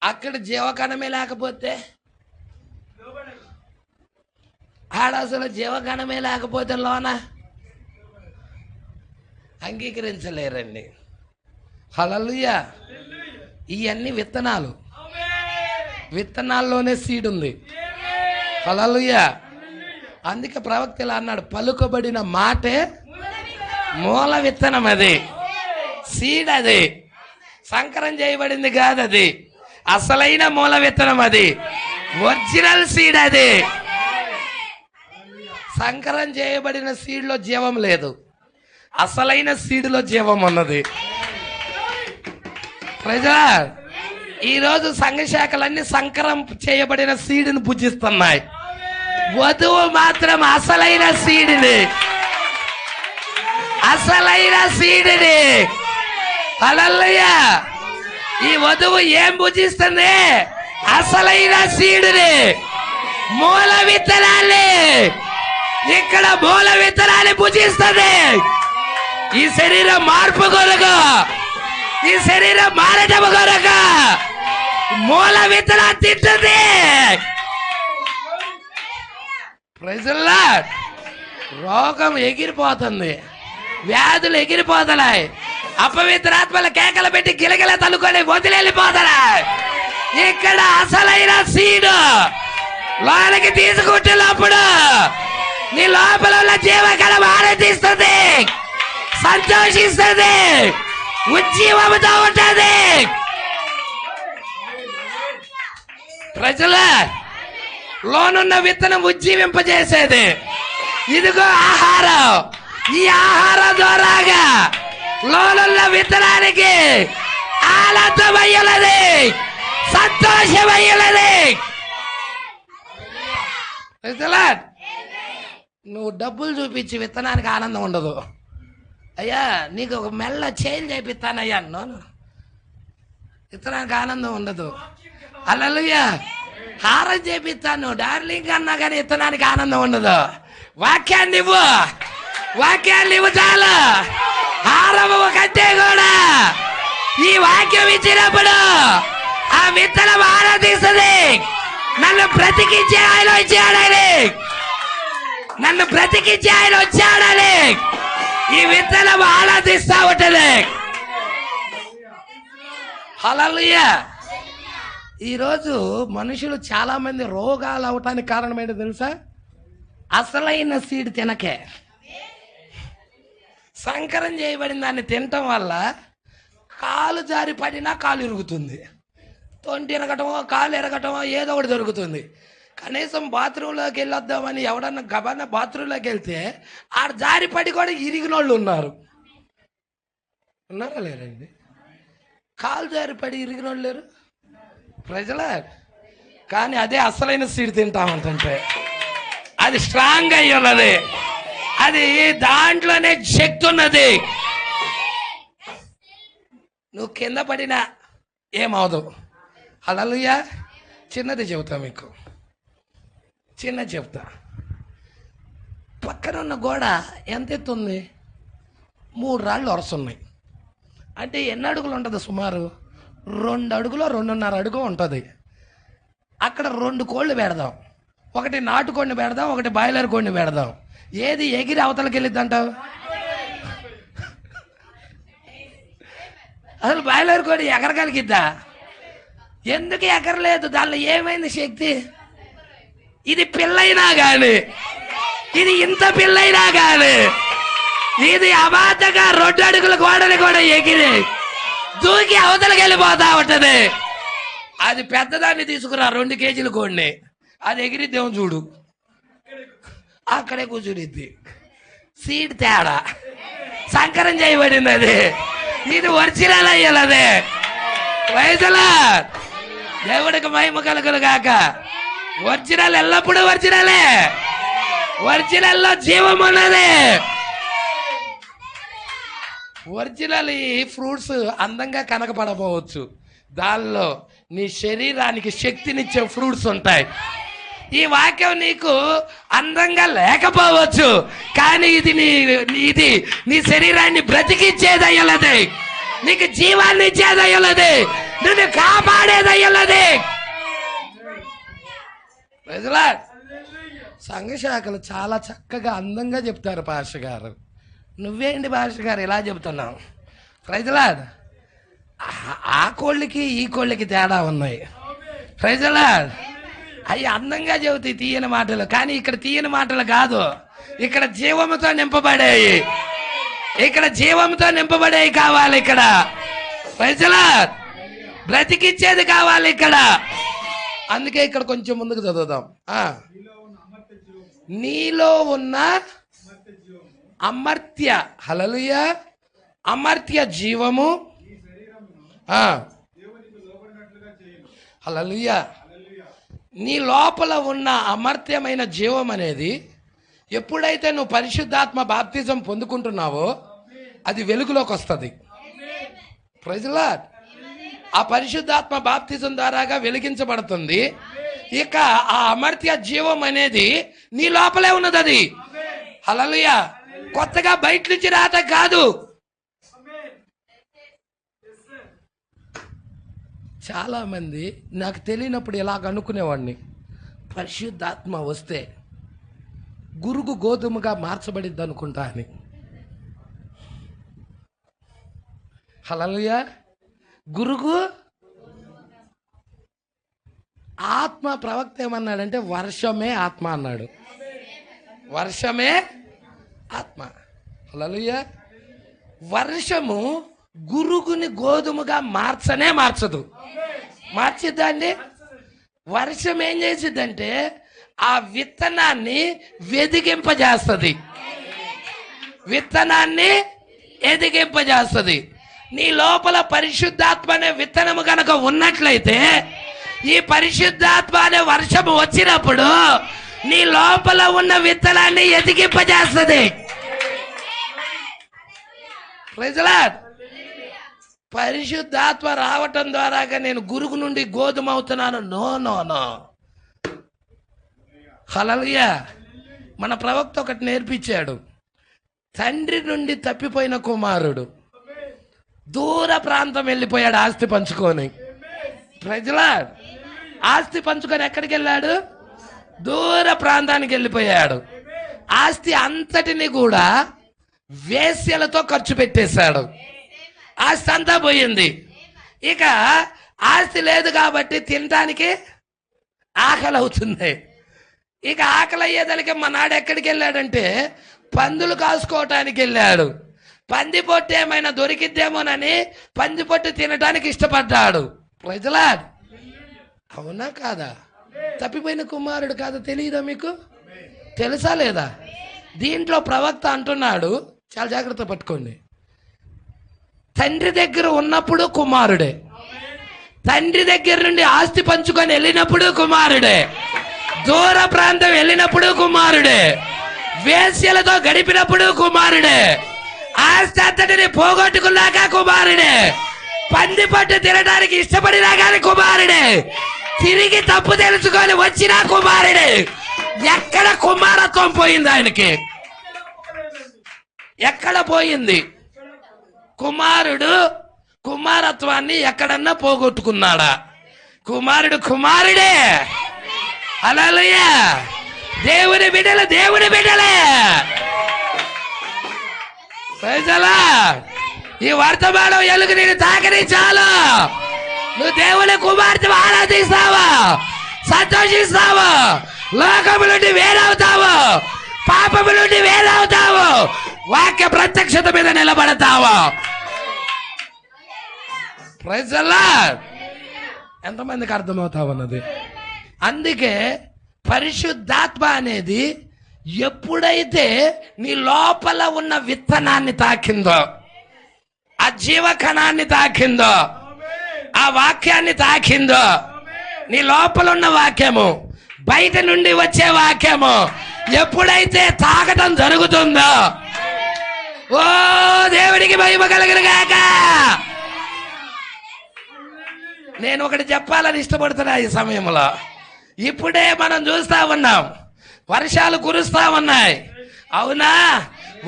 అక్కడ జీవకణమే లేకపోతే, ఆడ అసలు జీవకణమే లేకపోతే లోన అంగీకరించలేరండి. హల్లెలూయా. ఇవన్నీ విత్తనాలు, విత్తనాల్లోనే సీడ్ ఉంది. హల్లెలూయా. అందుకే ప్రవక్త ఇలా అన్నాడు, పలుకబడిన మాటే మూల విత్తనం, అది సీడ్, అది సంకరం చేయబడింది కాదు, అది అసలైన మూల విత్తనం, అది ఒరిజినల్ సీడ్. అది సంకరం చేయబడిన సీడ్లో జీవం లేదు, అసలైన సీడ్లో జీవం ఉన్నది. ప్రజా, ఈరోజు సంఘ శాఖలన్నీ సంకరం చేయబడిన సీడ్ని పూజిస్తున్నాయి. వధువు మాత్రం అసలైన సీడ్ని, అసలైన సీడ్ని. హల్లెలూయా. ఈ వధువు ఏం పూజిస్తుంది? అసలైన సీడ్ని, మూల విత్తనాన్ని. ఇక్కడ మూల విత్తనాన్ని పూజిస్తుంది. ఈ శరీరం మార్పు కొరకు, ఈ శరీరం మారటం కొరకు మూల విత్తనాన్ని తింటుంది. Praise the lord. రోగం ఎగిరిపోతుంది, వ్యాధులు ఎగిరిపోతున్నాయి, అపవిత్రాత్మల కేకలు పెట్టి గిలగిల తలుకొని వదిలేళ్ళిపోతున్నాయి. ఇక్కడ అసలైన సీడు లోనికి తీసుకుంటున్నప్పుడు నీ లోపల ఉన్న జీవకళం ఆనందిస్తుంది, సంతోషిస్తుంది, ఉజ్జీవముతో ఉంటుంది. ప్రజల లోనున్న విత్తనం ఉజ్జీవింపజేసేది. ఇదిగో ఆహారం. ఈ ఆహారం ద్వారాగా లోనున్న విత్తనానికి ఆనందమయ్యున్నది, సంతోషమయ్యున్నది. నువ్వు డబ్బులు చూపించి విత్తనానికి ఆనందం ఉండదు. అయ్యా నీకు ఒక మెల్ల చేంజ్ అయిపోతానయ్యా అన్నాను, విత్తనానికి ఆనందం ఉండదు. హల్లెలూయా. హారం చేపిస్తాను డార్లింగ్ అన్నా కానీ విత్తనానికి ఆనందం ఉండదు. వాక్యాన్ని ఇవ్వు, వాక్యాన్ని ఇవ్వు చాలు. హారము కంటే కూడా ఈ వాక్యం ఇచ్చినప్పుడు ఆ విత్తనం ఆనందిస్తుంది. నన్ను బ్రతికించే ఆయన వచ్చాడని, నన్ను బ్రతికించే ఆయన వచ్చాడని ఈ విత్తనం ఆనందిస్తా ఉంటది. హల్లెలూయా. ఈరోజు మనుషులు చాలా మంది రోగాలు అవటానికి కారణం ఏంటో తెలుసా? అసలైన సీడ్ తినకే. సంకరం చేయబడిన దాన్ని తినటం వల్ల కాలు జారి పడినా కాలు ఇరుగుతుంది, తొంటి ఎరగటమో కాలు ఎరగటమో ఏదో ఒకటి దొరుకుతుంది. కనీసం బాత్రూంలోకి వెళ్ళొద్దామని ఎవడన్నా గబన్న బాత్రూంలోకి వెళ్తే ఆడ జారి పడి కూడా ఇరిగిన వాళ్ళు ఉన్నారా లేరండి? కాలు జారి పడి ఇరిగిన వాళ్ళు లేరు ప్రజల. కానీ అదే అసలైన సీడ్ తింటామంటే అది స్ట్రాంగ్ అయ్యి ఉన్నది, అది దాంట్లోనే శక్తి ఉన్నది. నువ్వు కింద పడినా ఏమవదు. హల్లెలూయా. చిన్నది చెబుతా మీకు, చెప్తా. పక్కన ఉన్న గోడ ఎంత ఎత్తుంది? 3 రాళ్ళు వరుసన్నాయి. అంటే ఎన్ని అడుగులు ఉంటుంది? సుమారు 2 అడుగులో 2.5 అడుగు ఉంటుంది. అక్కడ 2 కోళ్ళు పెడదాం, ఒకటి నాటుకోడిని పెడదాం, ఒకటి బాయిలర్ కోడిని పెడదాం. ఏది ఎగిరి అవతలకి వెళ్ళిద్ది అంటావు? అసలు బాయిలర్ కోడి ఎగరగలిగిద్దా? ఎందుకు ఎగరలేదు? దానిలో ఏమైంది శక్తి? ఇది పిల్లైనా కానీ, ఇది ఇంత పిల్లైనా కానీ, ఇది అబాధగా 2 అడుగుల గోడని కూడా ఎగిరి దూకి అవతలకి వెళ్ళిపోతా ఉంటది. అది పెద్దదాన్ని తీసుకురా, 2 కేజీల కోడిని, అది ఎగిరిద్దేమో చూడు, అక్కడే కూర్చునిద్ది. సీడ్ తేడా, సంకరం చేయబడింది అది. ఇది ఒరిజినల్ అయ్యలదే. వయసులా దేవుడికి మహిమ కలుగును గాక. ఒరిజినల్ ఎల్లప్పుడూ ఒరిజినలే. ఒరిజినల్లో జీవం ఉన్నది. ఒరిజినల్ ఈ ఫ్రూట్స్ అందంగా కనకపడపోవచ్చు, దానిలో నీ శరీరానికి శక్తినిచ్చే ఫ్రూట్స్ ఉంటాయి. ఈ వాక్యం నీకు అందంగా లేకపోవచ్చు, కానీ ఇది నీ శరీరాన్ని బ్రతికిచ్చేదయ్యలది, నీకు జీవాన్ని ఇచ్చేదయ్యలది, నిన్ను కాపాడేదయ్యలది. సంఘ శాఖలు చాలా చక్కగా అందంగా చెప్తారు. పాస్టర్ గారు, నువ్వేంటి పాస్టర్ గారు ఇలా చెప్తున్నావు? ప్రైజ్లాడ్. ఆ కోళ్ళకి ఈ కోళ్ళకి తేడా ఉన్నాయి. ప్రైజ్లాడ్. అవి అందంగా చెబుతాయి తీయని మాటలు, కానీ ఇక్కడ తీయని మాటలు కాదు, ఇక్కడ జీవముతో నింపబడేవి. ఇక్కడ జీవంతో నింపబడేవి కావాలి. ఇక్కడ ప్రైజ్లాడ్. బ్రతికిచ్చేది కావాలి ఇక్కడ. అందుకే ఇక్కడ కొంచెం ముందుకు చదువుదాం. నీలో ఉన్న అమర్త్య, హల్లెలూయా, అమర్త్య జీవము, హల్లెలూయా, నీ లోపల ఉన్న అమర్త్యమైన జీవం అనేది ఎప్పుడైతే నువ్వు పరిశుద్ధాత్మ బాప్తిజం పొందుకుంటున్నావో అది వెలుగులోకి వస్తుంది. Praise the lord. ఆ పరిశుద్ధాత్మ బాప్తిజం ద్వారాగా వెలిగించబడుతుంది. ఇక ఆ అమర్త్య జీవం అనేది నీ లోపలే ఉన్నది. అది హల్లెలూయా. కొత్తగా బయట నుంచి రాత కాదు. చాలా మంది నాకు తెలియనప్పుడు ఇలాగ అనుకునేవాడిని, పరిశుద్ధాత్మ వస్తే గురుగు గోధుమగా మార్చబడిద్ది అనుకుంటా అని. హల్లెలూయా. గురుగు ఆత్మ. ప్రవక్త ఏమన్నాడంటే వర్షమే ఆత్మ అన్నాడు. వర్షమే ఆత్మ. హల్లెలూయా. వర్షము గురుగుని గోధుమగా మార్చదు. మార్చిద్దా అండి? వర్షం ఏం చేసిద్దంటే ఆ విత్తనాన్ని వెదిగింపజేస్తుంది. విత్తనాన్ని ఎదిగింపజేస్తుంది. నీ లోపల పరిశుద్ధాత్మ అనే విత్తనము కనుక ఉన్నట్లయితే ఈ పరిశుద్ధాత్మ అనే వర్షము వచ్చినప్పుడు నీ లోపల ఉన్న విత్తనాన్ని ఎదిగింపజేస్తుంది. Praise the lord. పరిశుద్ధాత్మ రావటం ద్వారాగా నేను గురుగు నుండి గోధుమ అవుతున్నాను. No no no. హల్లెలూయా. మన ప్రవక్త ఒకటి నేర్పించాడు. తండ్రి నుండి తప్పిపోయిన కుమారుడు దూర ప్రాంతం వెళ్ళిపోయాడు ఆస్తి పంచుకొని. Praise the lord. ఆస్తి పంచుకొని ఎక్కడికి వెళ్ళాడు? దూర ప్రాంతానికి వెళ్ళిపోయాడు. ఆస్తి అంతటిని కూడా వేశ్యలతో ఖర్చు పెట్టేశాడు. ఆస్తి అంతా పోయింది. ఇక ఆస్తి లేదు కాబట్టి తినడానికి ఆకలి అవుతుంది. ఇక ఆకలి అయ్యేదానికి మా నాడు ఎక్కడికి వెళ్ళాడంటే పందులు కాసుకోవటానికి వెళ్ళాడు. పంది పొట్టు ఏమైనా దొరికిద్దేమోనని పంది పొట్టు తినడానికి ఇష్టపడ్డాడు. ప్రజలా, అవునా కాదా? తప్పిపోయిన కుమారుడు కాదా? తెలియదా మీకు? తెలుసా లేదా? దీంట్లో ప్రవక్త అంటున్నాడు, చాలా జాగ్రత్త పట్టుకోండి. తండ్రి దగ్గర ఉన్నప్పుడు కుమారుడే, తండ్రి దగ్గర నుండి ఆస్తి పంచుకొని వెళ్ళినప్పుడు కుమారుడే, దూర ప్రాంతం వెళ్ళినప్పుడు కుమారుడే, వేశ్యలతో గడిపినప్పుడు కుమారుడే, ఆస్తి అంతటిని పోగొట్టుకున్నాక కుమారుడే, పంది పట్టు తినడానికి ఇష్టపడినా కానీ కుమారుడే, తిరిగి తప్పు తెలుసుకొని వచ్చిన కుమారుడే. ఎక్కడ కుమారత్వం పోయింది ఆయనకి? ఎక్కడ పోయింది? కుమారుడు కుమారత్వాన్ని ఎక్కడన్నా పోగొట్టుకున్నాడా? కుమారుడు కుమారుడే. హల్లెలూయా. దేవుని బిడ్డలు దేవుని బిడ్డలే. ప్రజలా, ఈ వర్తమానం ఎలుగు నేను తాకని చాలు. నువ్వు దేవుని కుమార్తె ఆరాధిస్తావా, సంతోషిస్తావు, లోకము నుండి వేరవుతావు, పాపము నుండి వేరవుతావు, వాక్య ప్రత్యక్షత మీద నిలబడతావు. ప్రజలా, ఎంతమందికి అర్థమవుతా ఉన్నది? అందుకే పరిశుద్ధాత్మ అనేది ఎప్పుడైతే నీ లోపల ఉన్న విత్తనాన్ని తాకిందో, ఆ జీవకణాన్ని తాకిందో, ఆ వాక్యాన్ని తాకిందో, నీ లోపల ఉన్న వాక్యము, బయట నుండి వచ్చే వాక్యము ఎప్పుడైతే తాకటం జరుగుతుందో, ఓ దేవుడికి మహిమ కలుగును గాక. నేను ఒకటి చెప్పాలని ఇష్టపడుతున్నా ఈ సమయంలో. ఇప్పుడే మనం చూస్తా ఉన్నాం, వర్షాలు కురుస్తా ఉన్నాయి, అవునా?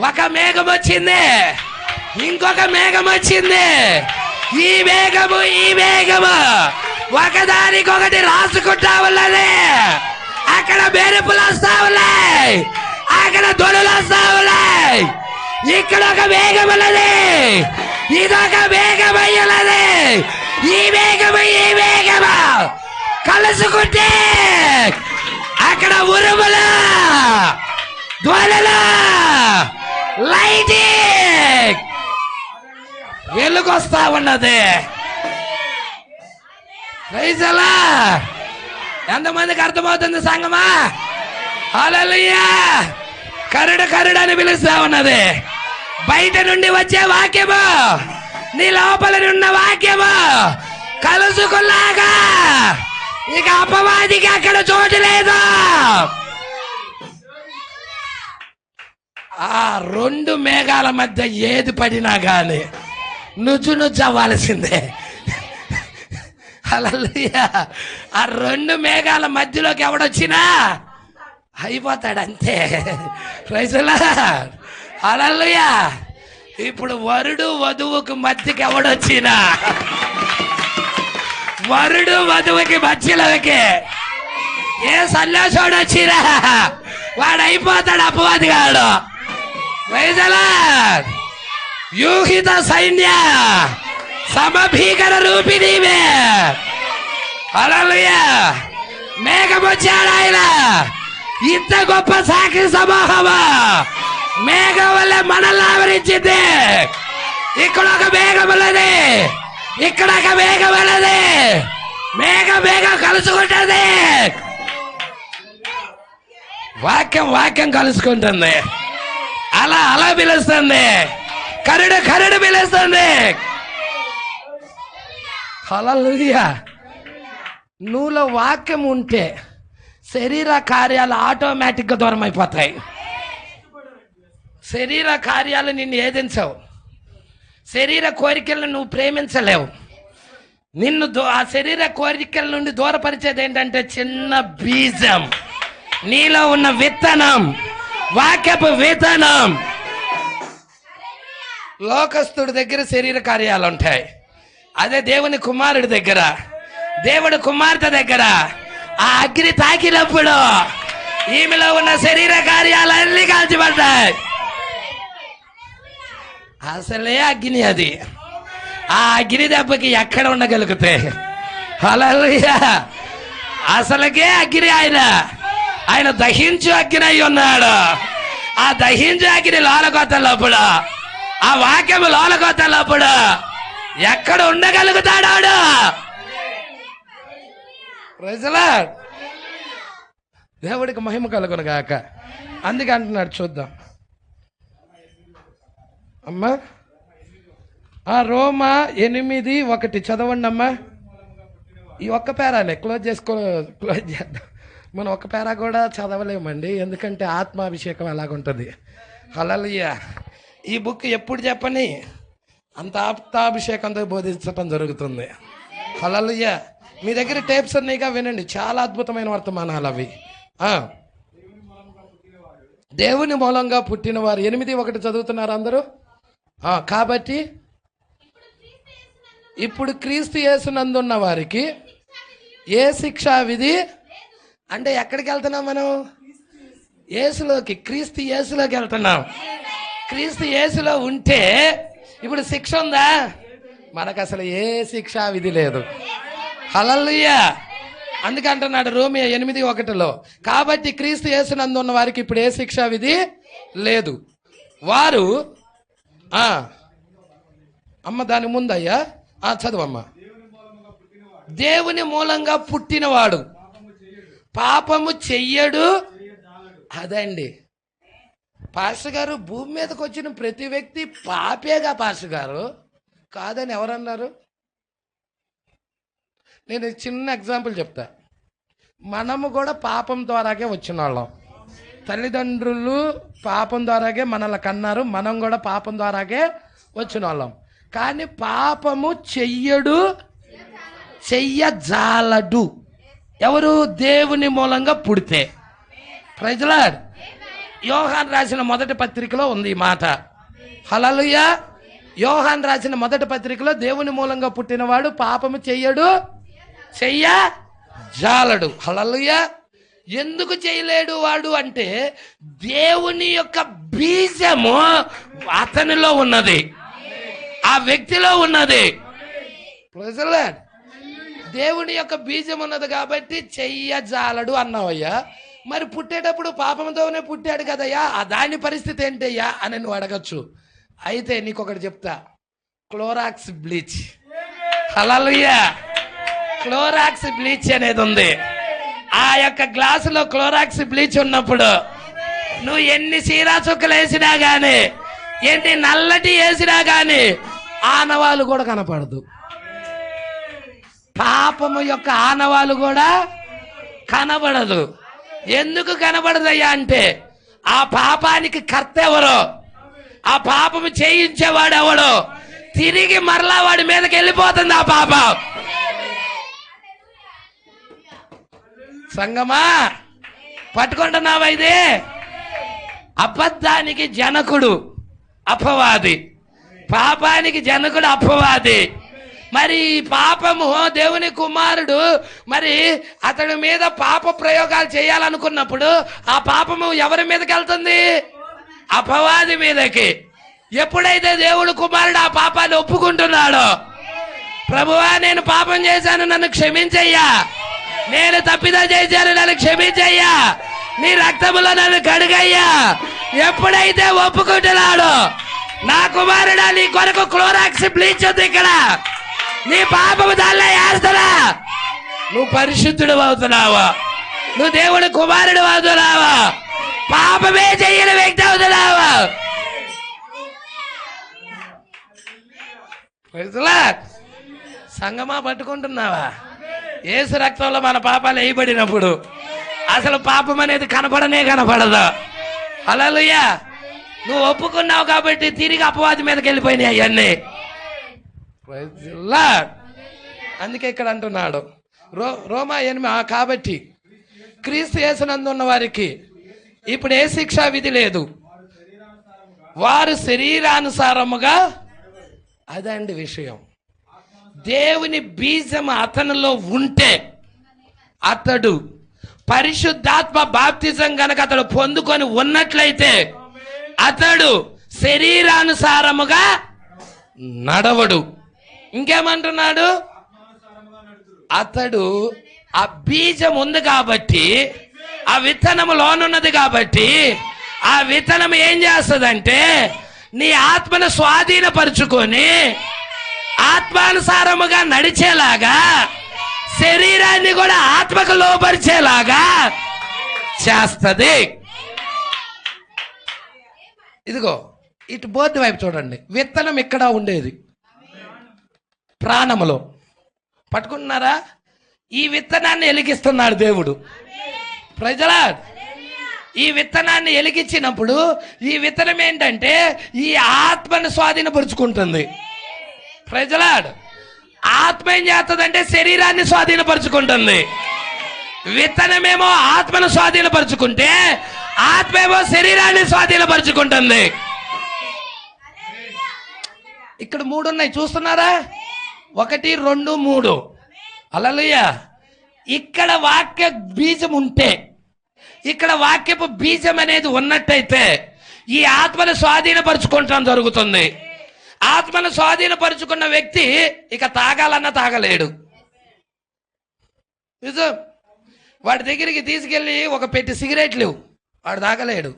ఒక మేఘం వచ్చింది, ఇంకొక మేఘం వచ్చింది. ఈ మేఘము ఒకదానికొకటి రాసుకుంటా ఉన్నది. అక్కడ మెరుపులు వస్తా ఉన్నాయి, అక్కడ దొరలు వస్తా ఉన్నాయి. ఇక్కడ ఒక మేఘం ఉన్నది, ఇదొక మేఘం అయ్యున్నది. ఈ మేఘము కలుసుకుంటే అక్కడ ఉరుములు, ధ్వనులు, లైటింగ్ వెలుగొస్తా ఉన్నది. ఎంతమందికి అర్థమవుతుంది సంగమా? హల్లెలూయా. కరుడు కరుడు అని పిలుస్తా ఉన్నది. బయట నుండి వచ్చే వాక్యము, నీ లోపల ఉన్న వాక్యము కలుసుకున్నాగా ఇక అపవాదికి అక్కడ చోటు లేదు. ఆ రెండు మేఘాల మధ్య ఏది పడినా గాని నుజ్జు అవ్వాల్సిందే. హల్లెలూయా. ఆ రెండు మేఘాల మధ్యలోకి ఎవడొచ్చినా అయిపోతాడంతే. Praise the Lord. హల్లెలూయా. ఇప్పుడు వరుడు వధువుకు మధ్యకి ఎవడొచ్చినా, వరుడు వధువుకి మధ్యలోకి ఏ సన్యాసోడు వచ్చినా వాడు అయిపోతాడు, అపవాది గాడు. Praise the lord. యూహిత సైన్య సమభీకర రూపిణీవే. హల్లెలూయా. మేఘం వచ్చాడు ఆయన, ఇంత గొప్ప సాక్షి సమూహము మేఘం వల్ల మనల్ని ఆవరించింది. ఇక్కడ ఒక మేఘం ఉన్నది, ఇక్కడ ఒక మేఘం ఉన్నది. మేఘం కలుసుకుంటుంది. వాక్యం కలుసుకుంటుంది. అలా పిలుస్తుంది. కరుడు పిలుస్తుంది. హల్లెలూయా. నువ్వులో వాక్యం ఉంటే శరీర కార్యాలు ఆటోమేటిక్గా దూరం అయిపోతాయి. శరీర కార్యాలు నిన్ను ఏదించవు. శరీర కోరికలను నువ్వు ప్రేమించలేవు. నిన్ను ఆ శరీర కోరికల నుండి దూరపరిచేది ఏంటంటే చిన్న బీజం, నీలో ఉన్న విత్తనం, వాక్యపు విత్తనం. లోకస్తుడి దగ్గర శరీర కార్యాలు ఉంటాయి. అదే దేవుని కుమారుడి దగ్గర, దేవుడు కుమార్తె దగ్గర ఆ అగ్ని తాకినప్పుడు ఈమెలో ఉన్న శరీర కార్యాలన్నీ కాల్చిపడ్డాయి. అసలే అగ్ని అది. ఆ అగ్ని దెబ్బకి ఎక్కడ ఉండగలిగితే? హల్లెలూయా. అసలుకే అగ్ని ఆయన దహించు అగ్ని అయి ఉన్నాడు. ఆ దహించు అగ్ని లోనకొత్తప్పుడు ఆ వాక్యం లోలకొత్తలప్పుడు ఎక్కడ ఉండగలుగుతాడాడు? ప్రజలా దేవుడికి మహిమ కలుగును గాక. అందుకే అంటున్నాడు, చూద్దాం అమ్మా. రోమా 8:1 చదవండి అమ్మా. ఈ ఒక్క పేరానే క్లోజ్ చేద్దాం. మనం ఒక్క పేరా కూడా చదవలేమండి, ఎందుకంటే ఆత్మాభిషేకం అలాగుంటుంది. హల్లెలూయా. ఈ బుక్ ఎప్పుడు చెప్పని అంత ఆత్మాభిషేకంతో బోధించటం జరుగుతుంది. హల్లెలూయా. మీ దగ్గర టేప్స్ ఉన్నాయిగా, వినండి, చాలా అద్భుతమైన వర్తమానాలు అవి. దేవుని మూలంగా పుట్టిన వారు 8:1 చదువుతున్నారు అందరూ. కాబట్టి ఇప్పుడు క్రీస్తు యేసునందున్న వారికి ఏ శిక్షా విధి అంటే ఎక్కడికి వెళ్తున్నాం మనం? యేసులోకి, క్రీస్తు యేసులోకి వెళ్తున్నాం. క్రీస్తు యేసులో ఉంటే ఇప్పుడు శిక్ష ఉందా? మనకు అసలు ఏ శిక్షా విధి లేదు. హల్లెలూయా. అందుకంటున్నాడు రోమియా 8:1, కాబట్టి క్రీస్తు యేసునందు ఉన్న వారికి ఇప్పుడు ఏ శిక్షా విధి లేదు. వారు అమ్మ దాని ముందయ్యా చదువమ్మా. దేవుని మూలంగా పుట్టినవాడు పాపము చెయ్యడు. అదండి పాస్టర్ గారు, భూమి మీదకి వచ్చిన ప్రతి వ్యక్తి పాపేగా పాస్టర్ గారు. కాదని ఎవరన్నారు? నేను చిన్న ఎగ్జాంపుల్ చెప్తా. మనము కూడా పాపం ద్వారాగే వచ్చిన వాళ్ళం. తల్లిదండ్రులు పాపం ద్వారాగే మనల్ని కన్నారు, మనం కూడా పాపం ద్వారాగే వచ్చిన వాళ్ళం. కానీ పాపము చెయ్యజాలడు ఎవరు? దేవుని మూలంగా పుడితే. Praise lord. యోహాను రాసిన మొదటి పత్రికలో ఉంది ఈ మాట. హల్లెలూయా. యోహాను రాసిన మొదటి పత్రికలో దేవుని మూలంగా పుట్టినవాడు పాపము చెయ్యజాలడు. హల్లెలూయా. ఎందుకు చేయలేడు వాడు అంటే దేవుని యొక్క బీజము అతనిలో ఉన్నది, ఆ వ్యక్తిలో ఉన్నది. Praise lord. దేవుని యొక్క బీజం ఉన్నది కాబట్టి చెయ్యజాలడు అన్నావయ్యా. మరి పుట్టేటప్పుడు పాపంతోనే పుట్టాడు కదయ్యా, దాని పరిస్థితి ఏంటయ్యా అని నువ్వు అడగచ్చు. అయితే నీకు ఒకటి చెప్తా, క్లోరాక్స్ బ్లీచ్. హల్లెలూయా. క్లోరాక్స్ బ్లీచ్ అనేది ఉంది. ఆ యొక్క గ్లాసులో క్లోరాక్స్ బ్లీచ్ ఉన్నప్పుడు నువ్వు ఎన్ని సీరా చుక్కలు వేసినా గానీ, ఏంటి నల్లటి వేసినా గానీ ఆనవాళ్ళు కూడా కనపడదు. పాపము యొక్క ఆనవాళ్ళు కూడా కనబడదు. ఎందుకు కనబడదయ్యా అంటే ఆ పాపానికి కర్త ఎవరో, ఆ పాపము చేయించేవాడు ఎవడో, తిరిగి మరలా వాడి మీదకి వెళ్ళిపోతుంది ఆ పాపం. సంగమా పట్టుకుంటున్నావా? ఇది అబద్ధానికి జనకుడు అపవాది, పాపానికి జనకుడు అపవాది. మరి పాపము దేవుని కుమారుడు మరి అతడి మీద పాప ప్రయోగాలు చేయాలనుకున్నప్పుడు ఆ పాపము ఎవరి మీదకి వెళ్తుంది? అపవాది మీదకి. ఎప్పుడైతే దేవుడు కుమారుడు ఆ పాపాన్ని ఒప్పుకుంటున్నాడో, ప్రభువా నేను పాపం చేశాను నన్ను క్షమించయ్యా, నేను తప్పిదం చేశాను నన్ను క్షమించయ్యా, నీ రక్తములో నన్ను కడుగయ్యా, ఎప్పుడైతే ఒప్పుకుంటున్నాడో నా కుమారుడా నీ కొరకు క్లోరాక్స్ బ్లీచ్ ఉంది ఇక్కడ, నీ పాపము దానిలో వేస్తున్నా, నువ్వు పరిశుద్ధుడు అవుతున్నావా, నువ్వు దేవుడు కుమారుడు అవుతున్నావా, పాపమే చెయ్యని వ్యక్తి అవుతున్నావా? సంగమా పట్టుకుంటున్నావా? యేసు రక్తంలో మన పాపాలు వేయబడినప్పుడు అసలు పాపం అనేది కనపడదు. హల్లెలూయా. నువ్వు ఒప్పుకున్నావు కాబట్టి తిరిగి అపవాది మీదకి వెళ్ళిపోయినాయి అవన్నీ. అందుకే ఇక్కడ అంటున్నాడు రోమా 8, కాబట్టి క్రీస్తు యేసునందు ఉన్న వారికి ఇప్పుడు ఏ శిక్షా విధి లేదు, వారు శరీరానుసారముగా. అదండి విషయం. దేవుని బీజం అతనిలో ఉంటే, అతడు పరిశుద్ధాత్మ బాప్తిజం గనక అతడు పొందుకొని ఉన్నట్లయితే అతడు శరీరానుసారముగా నడవడు. ఇంకేమంటున్నాడు? అతడు ఆ బీజం ఉంది కాబట్టి, ఆ విత్తనము లోనున్నది కాబట్టి, ఆ విత్తనం ఏం చేస్తుందంటే నీ ఆత్మను స్వాధీనపరుచుకొని ఆత్మానుసారముగా నడిచేలాగా, శరీరాన్ని కూడా ఆత్మకు లోపరిచేలాగా చేస్తుంది. ఇదిగో ఇటు బోధి వైపు చూడండి. విత్తనం ఇక్కడ ఉండేది ప్రాణములో, పట్టుకుంటున్నారా? ఈ విత్తనాన్ని ఎలిగిస్తున్నాడు దేవుడు. ప్రజలా, ఈ విత్తనాన్ని ఎలిగించినప్పుడు ఈ విత్తనం ఏంటంటే ఈ ఆత్మను స్వాధీనపరుచుకుంటుంది. ప్రజలాడ్, ఆత్మ ఏం చేస్తుందంటే శరీరాన్ని స్వాధీనపరుచుకుంటుంది. విత్తనమేమో ఆత్మను స్వాధీనపరుచుకుంటే ఆత్మేమో శరీరాన్ని స్వాధీనపరుచుకుంటుంది. ఇక్కడ 3 ఉన్నాయి, చూస్తున్నారా? 1, 2, 3. హల్లెలూయా. ఇక్కడ వాక్య బీజం ఉంటే, ఇక్కడ వాక్యపు బీజం అనేది ఉన్నట్టయితే ఈ ఆత్మను స్వాధీనపరుచుకుంటాం జరుగుతుంది. ఆత్మను స్వాధీనపరుచుకున్న వ్యక్తి ఇక తాగాలన్నా తాగలేడు. నిజం. వాడి దగ్గరికి తీసుకెళ్ళి ఒక పెట్టి సిగరెట్లు వాడు తాగలేడు.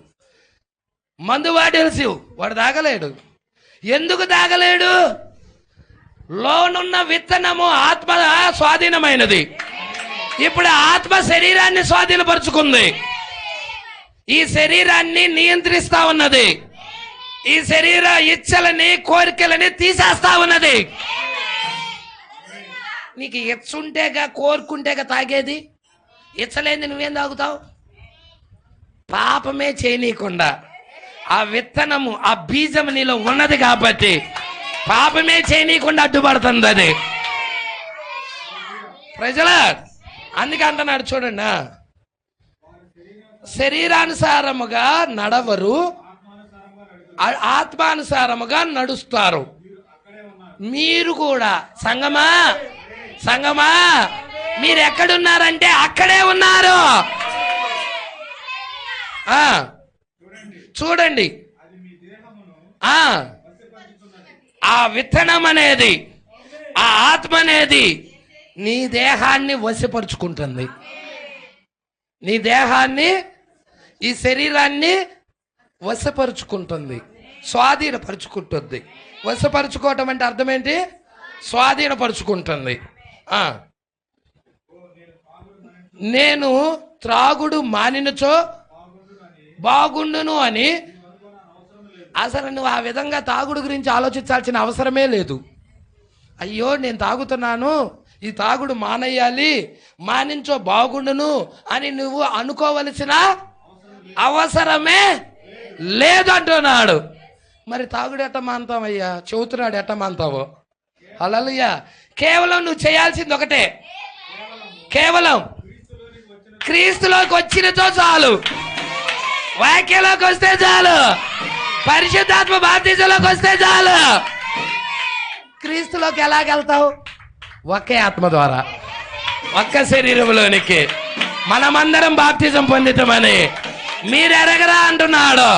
మందు బాటిల్స్ వాడు తాగలేడు. ఎందుకు తాగలేడు? లోనున్న విత్తనము ఆత్మ స్వాధీనమైనది. ఇప్పుడు ఆత్మ శరీరాన్ని స్వాధీనపరుచుకుంది. ఈ శరీరాన్ని నియంత్రిస్తా ఉన్నది. ఈ శరీర ఇచ్చలని కోరికలని తీసేస్తా ఉన్నది. నీకు ఇచ్చుంటేగా కోరుకుంటేగా తాగేది. ఇచ్చలేంది నువ్వేం తాగుతావు? పాపమే చేయనీయకుండా ఆ విత్తనము, ఆ బీజం నీలో ఉన్నది కాబట్టి పాపమే చేయనీయకుండా అడ్డుపడుతుంది అది. ప్రజలా, అందుకే అంటున్నాడు చూడండి, శరీరానుసారముగా నడవరు, ఆత్మానుసారముగా నడుస్తారు. మీరు కూడా సంగమా మీరు ఎక్కడున్నారంటే అక్కడే ఉన్నారు. చూడండి, ఆ విత్తనం అనేది, ఆ ఆత్మ అనేది నీ దేహాన్ని వశపరుచుకుంటుంది. నీ దేహాన్ని, ఈ శరీరాన్ని వశపరుచుకుంటుంది, స్వాధీనపరుచుకుంటుంది. వశపరుచుకోవటం అంటే అర్థం ఏంటి? స్వాధీనపరుచుకుంటుంది. నేను త్రాగుడు మానినచో బాగుండును అని. అసలు నువ్వు ఆ విధంగా తాగుడు గురించి ఆలోచించాల్సిన అవసరమే లేదు. అయ్యో నేను తాగుతున్నాను, ఈ తాగుడు మానేయాలి, మానించో బాగుండును అని నువ్వు అనుకోవలసిన అవసరమే లేదంటున్నాడు. మరి తాగుడు ఎట్ట మానతావయ్యా? చెబుతున్నాడు ఎట్ట మానతావో. హల్లెలూయా. కేవలం నువ్వు చేయాల్సింది ఒకటే, కేవలం క్రీస్తులోకి వచ్చినతో చాలు, వాక్యంలోకి వస్తే చాలు, పరిశుద్ధాత్మ బాప్తిజంలోకి వస్తే చాలు. క్రీస్తులోకి ఎలాగెళ్తావు? ఒకే ఆత్మ ద్వారా, ఒక్క శరీరంలోనికి. మనమందరం బాప్తిజం పొందితమని మీరు ఎరగరా అంటున్నాడు.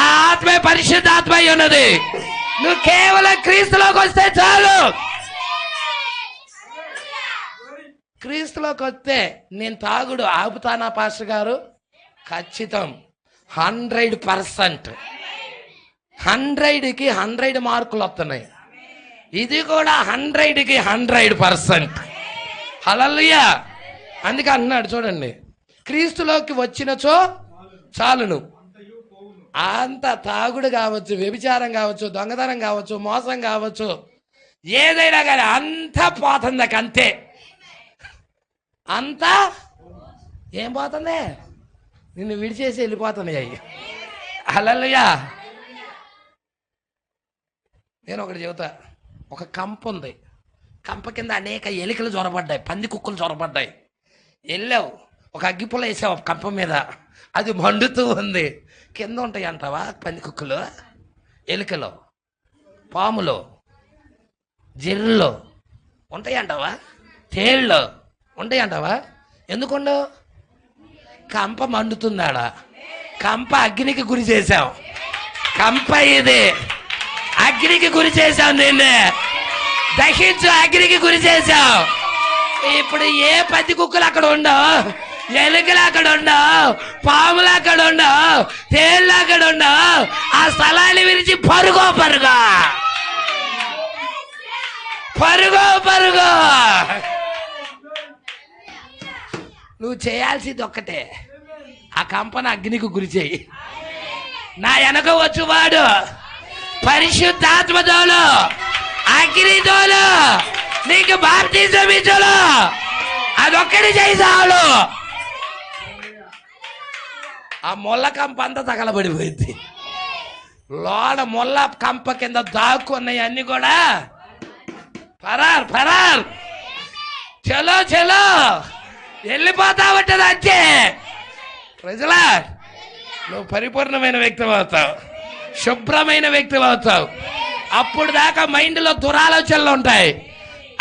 ఆ ఆత్మే పరిశుద్ధాత్మ అయి ఉన్నది. నువ్వు కేవలం క్రీస్తులోకి వస్తే చాలు. క్రీస్తులోకి వస్తే నేను తాగుడు ఆపుతానా పాస్టర్ గారు? ఖచ్చితం, 100%. 100కి 100 మార్కులు వస్తున్నాయి. ఇది కూడా 100కి 100%. హల్లెలూయా. అందుకే అన్నాడు చూడండి, క్రీస్తులోకి వచ్చినచో చాలును. అంత తాగుడు కావచ్చు, వ్యభిచారం కావచ్చు, దొంగతనం కావచ్చు, మోసం కావచ్చు, ఏదైనా కానీ అంతా పోతుంది. అంతే, అంతా ఏం పోతుంది? నిన్ను విడిచేసి వెళ్ళిపోతున్నాయి అయ్యి. హల్లెలూయా. నేను ఒకటి చెబుతా. ఒక కంప ఉంది, కంప కింద అనేక ఎలికలు జొరబడ్డాయి, పంది కుక్కలు జొరబడ్డాయి. వెళ్ళావు, ఒక అగ్గిపుల్ల వేసావు కంప మీద, అది మండుతూ ఉంది. కింద ఉంటాయి అంటావా పంది కుక్కలు, ఎలికలు, పాములు, జెర్రులు ఉంటాయి అంటావా? తేళ్ళు ఉంటాయి అంటావా? ఎందుకుండవు? కంప మండుతుందాడా? కంప అగ్నికి గురి చేశావు. కంప ఇది అగ్నికి గురి చేశావు, నిన్నే దహించు, అగ్నికి గురి చేశావు. ఇప్పుడు ఏ పంది కుక్కలు అక్కడ ఉండవు, ఎలుకలు అక్కడ ఉండవు, పాములు అక్కడ ఉండవు, తేళ్ళు అక్కడ ఉండవు. ఆ స్థలాన్ని విరిచి పరుగో పరుగో పరుగో పరుగో. నువ్వు చేయాల్సింది ఒక్కటే, ఆ కంపన అగ్నికి గురి చేయి. నా వెనక వచ్చువాడు పరిశుద్ధాత్మతోలు అగ్నితోలు నీకు బాప్తిజం ఇచ్చును. అదొక్కటి చేయి చాలు. ఆ మొల్ల కంప అంతా తగలబడిపోయింది. లోన మొల్ల కంప కింద దాక్కున్నాయి అన్ని కూడా ఫరార్ ఫరార్. చలో చలో వెళ్ళిపోతావట్టది అంతే. ప్రజలా, నువ్వు పరిపూర్ణమైన వ్యక్తి అవుతావు, శుభ్రమైన వ్యక్తి అవుతావు. అప్పుడు దాకా మైండ్లో దురాలోచనలు ఉంటాయి.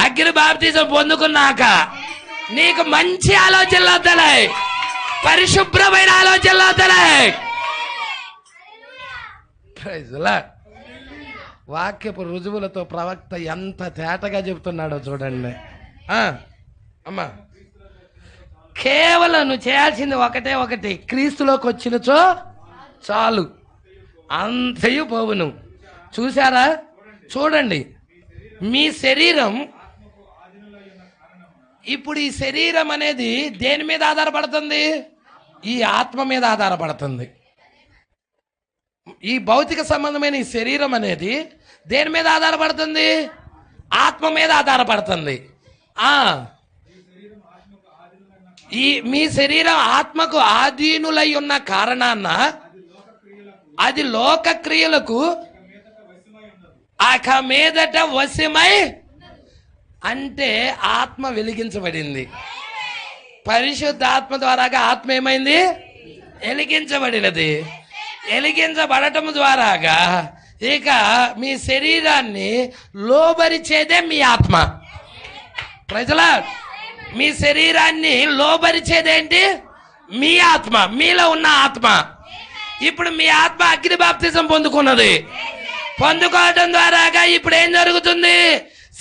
అగ్ని బాప్తిజం పొందుకున్నాక నీకు మంచి ఆలోచనలు వస్తున్నాయి, పరిశుభ్రమైన ఆలోచనలు వస్తున్నాయి. ప్రజలా, వాక్యపు రుజువులతో ప్రవక్త ఎంత తేటగా చెబుతున్నాడో చూడండి. అమ్మా, కేవలం నువ్వు చేయాల్సింది ఒకటే ఒకటి, క్రీస్తులోకి వచ్చినచో చాలు, అంతయు పోవును. చూసారా? చూడండి, మీ శరీరం ఇప్పుడు, ఈ శరీరం అనేది దేని మీద ఆధారపడుతుంది? ఈ ఆత్మ మీద ఆధారపడుతుంది. ఈ భౌతిక సంబంధమైన ఈ శరీరం అనేది దేని మీద ఆధారపడుతుంది? ఆత్మ మీద ఆధారపడుతుంది. ఈ మీ శరీరం ఆత్మకు ఆధీనులై ఉన్న కారణాన అది లోక క్రియలకు ఆక మీదట వశమై, అంటే ఆత్మ వెలిగించబడింది. పరిశుద్ధాత్మ ద్వారాగా ఆత్మ ఏమైంది? వెలిగించబడినది. వెలిగించబడటం ద్వారాగా ఇక మీ శరీరాన్ని లోబరిచేదే మీ ఆత్మ. ప్రజలా, మీ శరీరాన్ని లోబరిచేదేంటి? మీ ఆత్మ, మీలో ఉన్న ఆత్మ. ఇప్పుడు మీ ఆత్మ అగ్ని బాప్తిజం పొందుకున్నది. పొందుకోవడం ద్వారాగా ఇప్పుడు ఏం జరుగుతుంది?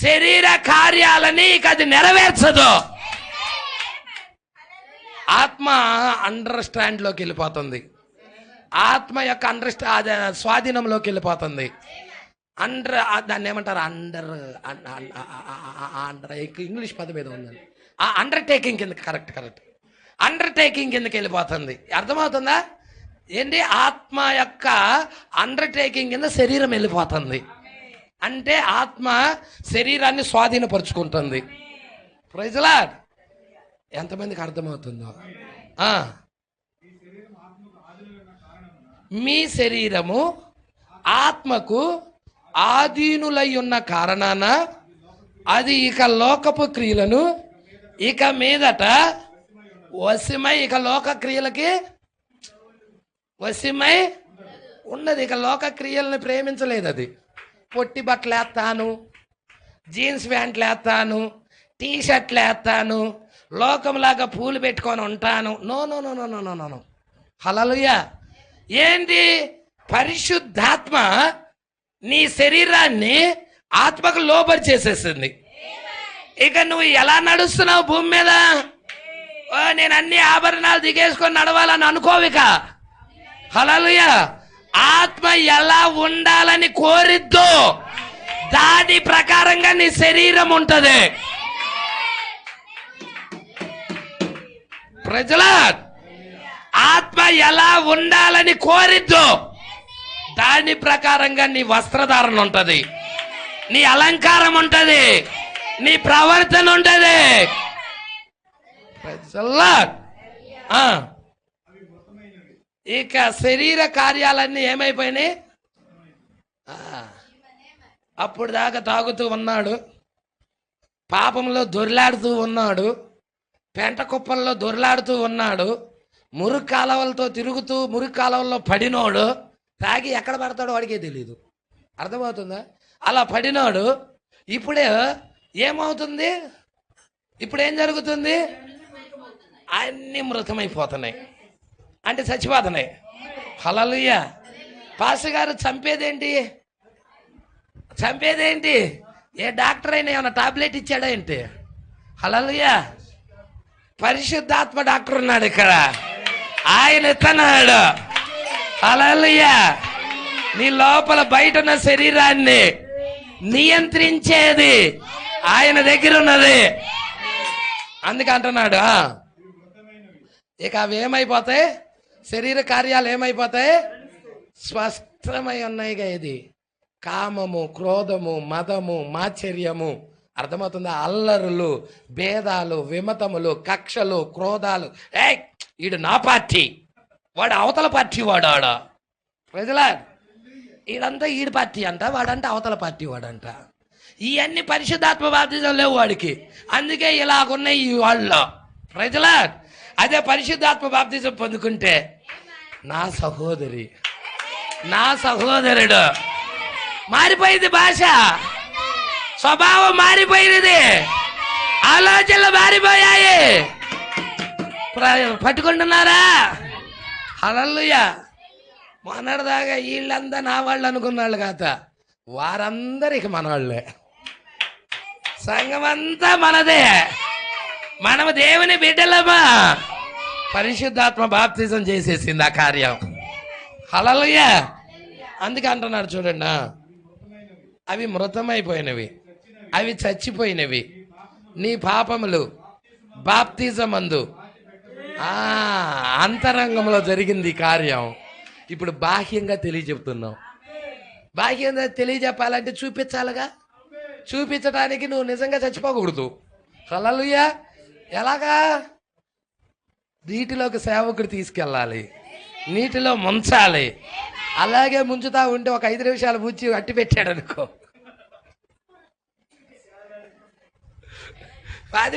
శరీర కార్యాలని ఇక అది నెరవేర్చదు. ఆత్మ అండర్స్టాండ్లోకి వెళ్ళిపోతుంది. ఆత్మ యొక్క స్వాధీనంలోకి వెళ్ళిపోతుంది. దాన్ని ఏమంటారు? ఇంగ్లీష్ పదం ఏదో ఉందండి. అండర్టేకింగ్ కింద, కరెక్ట్ అండర్టేకింగ్ కిందకి వెళ్ళిపోతుంది. అర్థమవుతుందా? ఏంటి? ఆత్మ యొక్క అండర్టేకింగ్ కింద శరీరం వెళ్ళిపోతుంది. అంటే ఆత్మ శరీరాన్ని స్వాధీనపరుచుకుంటుంది. Praise the lord. ఎంతమందికి అర్థమవుతుందో? మీ శరీరము ఆత్మకు ఆధీనులై ఉన్న కారణాన అది ఇక లోకపు క్రియలను ఇక మీదట వశమై, ఇక లోక క్రియలకి వశమై ఉన్నది. ఇక లోక క్రియలను ప్రేమించలేదు. అది పొట్టి బట్టలు వేస్తాను, జీన్స్ ప్యాంట్లు వేస్తాను, టీ షర్ట్లు వేస్తాను, లోకంలాగా పూలు పెట్టుకొని ఉంటాను. No no no no no no no. Hallelujah. ఏంటి? పరిశుద్ధాత్మ నీ శరీరాన్ని ఆత్మకు లోబరి చేసేసింది. ఇక నువ్వు ఎలా నడుస్తున్నావు భూమి మీద? నేను అన్ని ఆభరణాలు దిగేసుకొని నడవాలని అనుకోవిక. హల్లెలూయా. ఆత్మ ఎలా ఉండాలని కోరిద్దో దాని ప్రకారంగా నీ శరీరం ఉంటది. ప్రజలా, ఆత్మ ఎలా ఉండాలని కోరిద్దో దాని ప్రకారంగా నీ వస్త్రధారణ ఉంటది, నీ అలంకారం ఉంటది, నీ ప్రవర్తన ఉంటది. ఇక శరీర కార్యాలన్నీ ఏమైపోయినాయి? అప్పుడు దాకా తాగుతూ ఉన్నాడు, పాపంలో దొర్లాడుతూ ఉన్నాడు, పెంట కుప్పల్లో దొర్లాడుతూ ఉన్నాడు, మురుగు కాలవలతో తిరుగుతూ మురుగు కాలవల్లో పడినోడు తాగి ఎక్కడ పడతాడో వాడికే తెలీదు. అర్థమవుతుందా? అలా పడినోడు ఇప్పుడే ఏమవుతుంది? ఇప్పుడు ఏం జరుగుతుంది? అన్నీ మృతమైపోతున్నాయి, అంటే చచ్చిపోతున్నాయి. హల్లెలూయా. పాస్టర్ గారు చంపేదేంటి? చంపేదేంటి? ఏ డాక్టర్ అయినా ఏమైనా టాబ్లెట్ ఇచ్చాడా ఏంటి? హల్లెలూయా. పరిశుద్ధాత్మ డాక్టర్ ఉన్నాడు ఇక్కడ, ఆయన ఇస్తున్నాడు. హల్లెలూయా. నీ లోపల బయట ఉన్న శరీరాన్ని నియంత్రించేది ఆయన దగ్గర ఉన్నది. అందుకే అంటున్నాడు, ఇక అవి ఏమైపోతాయి, శరీర కార్యాలు ఏమైపోతాయి, స్పష్టమై ఉన్నాయిగా. ఇది కామము, క్రోధము, మదము, మాచర్యము, అర్థమవుతుందా? అల్లరులు, భేదాలు, విమతములు, కక్షలు, క్రోధాలు. ఈడు నా పార్టీ, వాడు అవతల పార్టీ వాడు. ఆడ ప్రజలా ఈడంతా ఈడు పార్టీ అంట, వాడంట అవతల పార్టీ వాడంట. ఇవన్నీ పరిశుద్ధాత్మ బాప్తిజం లేవు వాడికి, అందుకే ఇలాగున్నాయి ఈ వాళ్ళలో. ప్రజలా అదే పరిశుద్ధాత్మ బాప్తిజం పొందుకుంటే నా సహోదరి, నా సహోదరుడు మారిపోయింది, భాష స్వభావం మారిపోయినది, ఆలోచనలు మారిపోయాయి. పట్టుకుంటున్నారా? హల్లెలూయా. మొన్నటిదాకా వీళ్ళంతా నా వాళ్ళు అనుకున్నాళ్ళు కాక, వారందరికి మనవాళ్ళే. సంఘం అంతా మనదే, మనము దేవుని బిడ్డలమా. పరిశుద్ధాత్మ బాప్తిజం చేసేసింది ఆ కార్యం. హల్లెలూయా. అందుకే అంటున్నాడు చూడండి, అవి మృతమైపోయినవి, అవి చచ్చిపోయినవి, నీ పాపములు బాప్తిజమందు అంతరంగంలో జరిగింది ఈ కార్యం. ఇప్పుడు బాహ్యంగా తెలియజెప్తున్నావు. బాహ్యంగా తెలియజెప్పాలంటే చూపించాలిగా. చూపించడానికి నువ్వు నిజంగా చచ్చిపోకూడదు. హల్లెలూయా. ఎలాగా? నీటిలోకి సేవకుడు తీసుకెళ్ళాలి, నీటిలో ముంచాలి. అలాగే ముంచుతా ఉంటే ఒక 5 నిమిషాలు ముంచి అట్టి పెట్టాడు అనుకో, వాది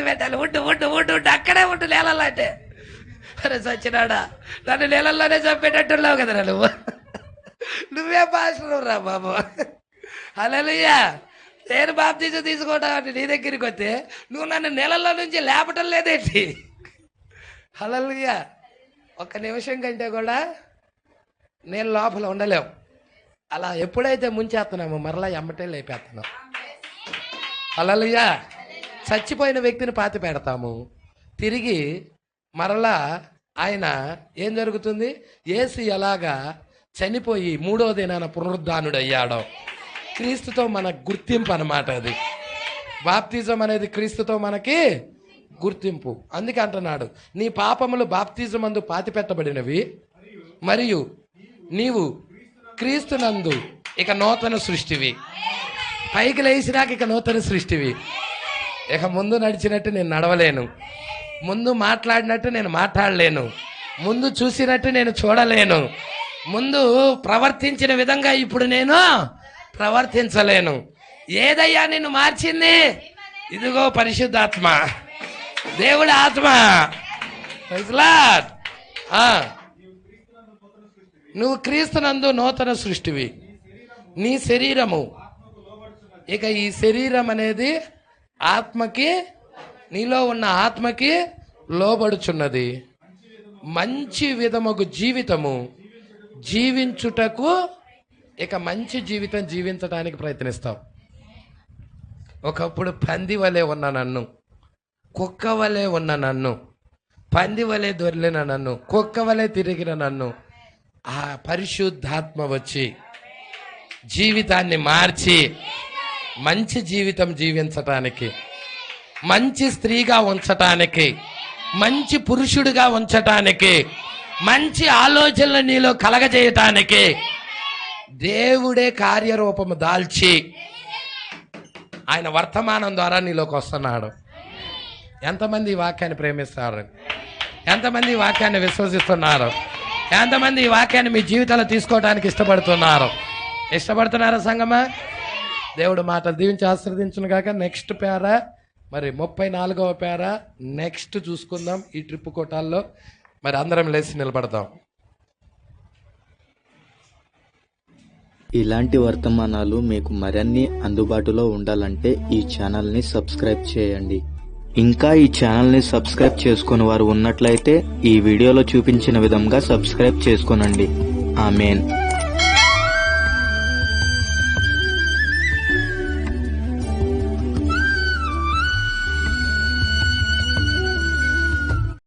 పెట్టాలి, ఉండు అక్కడే ఉండు నీళ్ళల్లో. అంటే అరే సచ్చినాడా, నన్ను నీళ్ళల్లోనే చంపేటట్టున్నావు కదా నువ్వే పాస్టర్ రా బాబు. హల్లెలూయా. నేను బాప్తిజం తీసుకోవడం అంటే నీ దగ్గరికి వస్తే నువ్వు నన్ను నీళ్ళల్లో నుంచి లేపటం లేదేంటి? హల్లెలూయా. 1 నిమిషం కంటే కూడా నేను లోపల ఉండలేము. అలా ఎప్పుడైతే ముంచేస్తున్నామో మరలా ఎమ్మటే లేపేస్తున్నాం. హల్లెలూయా. చచ్చిపోయిన వ్యక్తిని పాతి పెడతాము, తిరిగి మరలా ఆయన ఏం జరుగుతుంది? యేసు ఎలాగా చనిపోయి 3వ దినాన పునరుద్ధానుడు అయ్యాడో, క్రీస్తుతో మన గుర్తింపు అన్నమాట అది. బాప్తిజం అనేది క్రీస్తుతో మనకి గుర్తింపు. అందుకే అంటున్నాడు, నీ పాపములు బాప్తిజం అందు పాతి పెట్టబడినవి, మరియు నీవు క్రీస్తునందు ఇక నూతన సృష్టివి. పైకి లేచినాక ఇక నూతన సృష్టివి. ఇక ముందు నడిచినట్టు నేను నడవలేను, ముందు మాట్లాడినట్టు నేను మాట్లాడలేను, ముందు చూసినట్టు నేను చూడలేను, ముందు ప్రవర్తించిన విధంగా ఇప్పుడు నేను ప్రవర్తించలేను. ఏదయ్యా నిన్ను మార్చింది? ఇదిగో పరిశుద్ధాత్మ, దేవుడి ఆత్మ. నువ్వు క్రీస్తునందు నూతన సృష్టివి. నీ శరీరము, ఇక ఈ శరీరం అనేది ఆత్మకి, నీలో ఉన్న ఆత్మకి లోబడుచున్నది. మంచి విధముకు జీవితము జీవించుటకు, ఇక మంచి జీవితం జీవించడానికి ప్రయత్నిస్తావు. ఒకప్పుడు పంది వలె ఉన్న నన్ను, కుక్క వలె ఉన్న నన్ను, పంది వలె దొరిలిన నన్ను, కుక్క వలె తిరిగిన నన్ను ఆ పరిశుద్ధాత్మ వచ్చి జీవితాన్ని మార్చి మంచి జీవితం జీవించటానికి, మంచి స్త్రీగా ఉంచటానికి, మంచి పురుషుడిగా ఉంచటానికి, మంచి ఆలోచనలు నీలో కలగజేయటానికి దేవుడే కార్యరూపము దాల్చి ఆయన వర్తమానం ద్వారా నీలోకి వస్తున్నాడు. ఎంతమంది ఈ వాక్యాన్ని ప్రేమిస్తారు? ఎంతమంది ఈ వాక్యాన్ని విశ్వసిస్తున్నారు? ఎంతమంది ఈ వాక్యాన్ని మీ జీవితాల్లో తీసుకోవడానికి ఇష్టపడుతున్నారా సంగమా? దేవుడు మాటలు దీవించి ఆశీర్వదించును గాక. నెక్స్ట్ పేరా, మరి 34వ పేరా నెక్స్ట్ చూసుకుందాం ఈ ట్రిప్ కోటాల్లో. మరి అందరం లేచి నిలబడతాం. ఇలాంటి వర్తమానాలు మీకు మరిన్ని అందుబాటులో ఉండాలంటే ఈ ఛానల్ని సబ్స్క్రైబ్ చేయండి. ఇంకా ఈ ఛానల్ని సబ్స్క్రైబ్ చేసుకుని వారు ఉన్నట్లయితే ఈ వీడియోలో చూపించిన విధంగా సబ్స్క్రైబ్ చేసుకోనండి. ఆమేన్.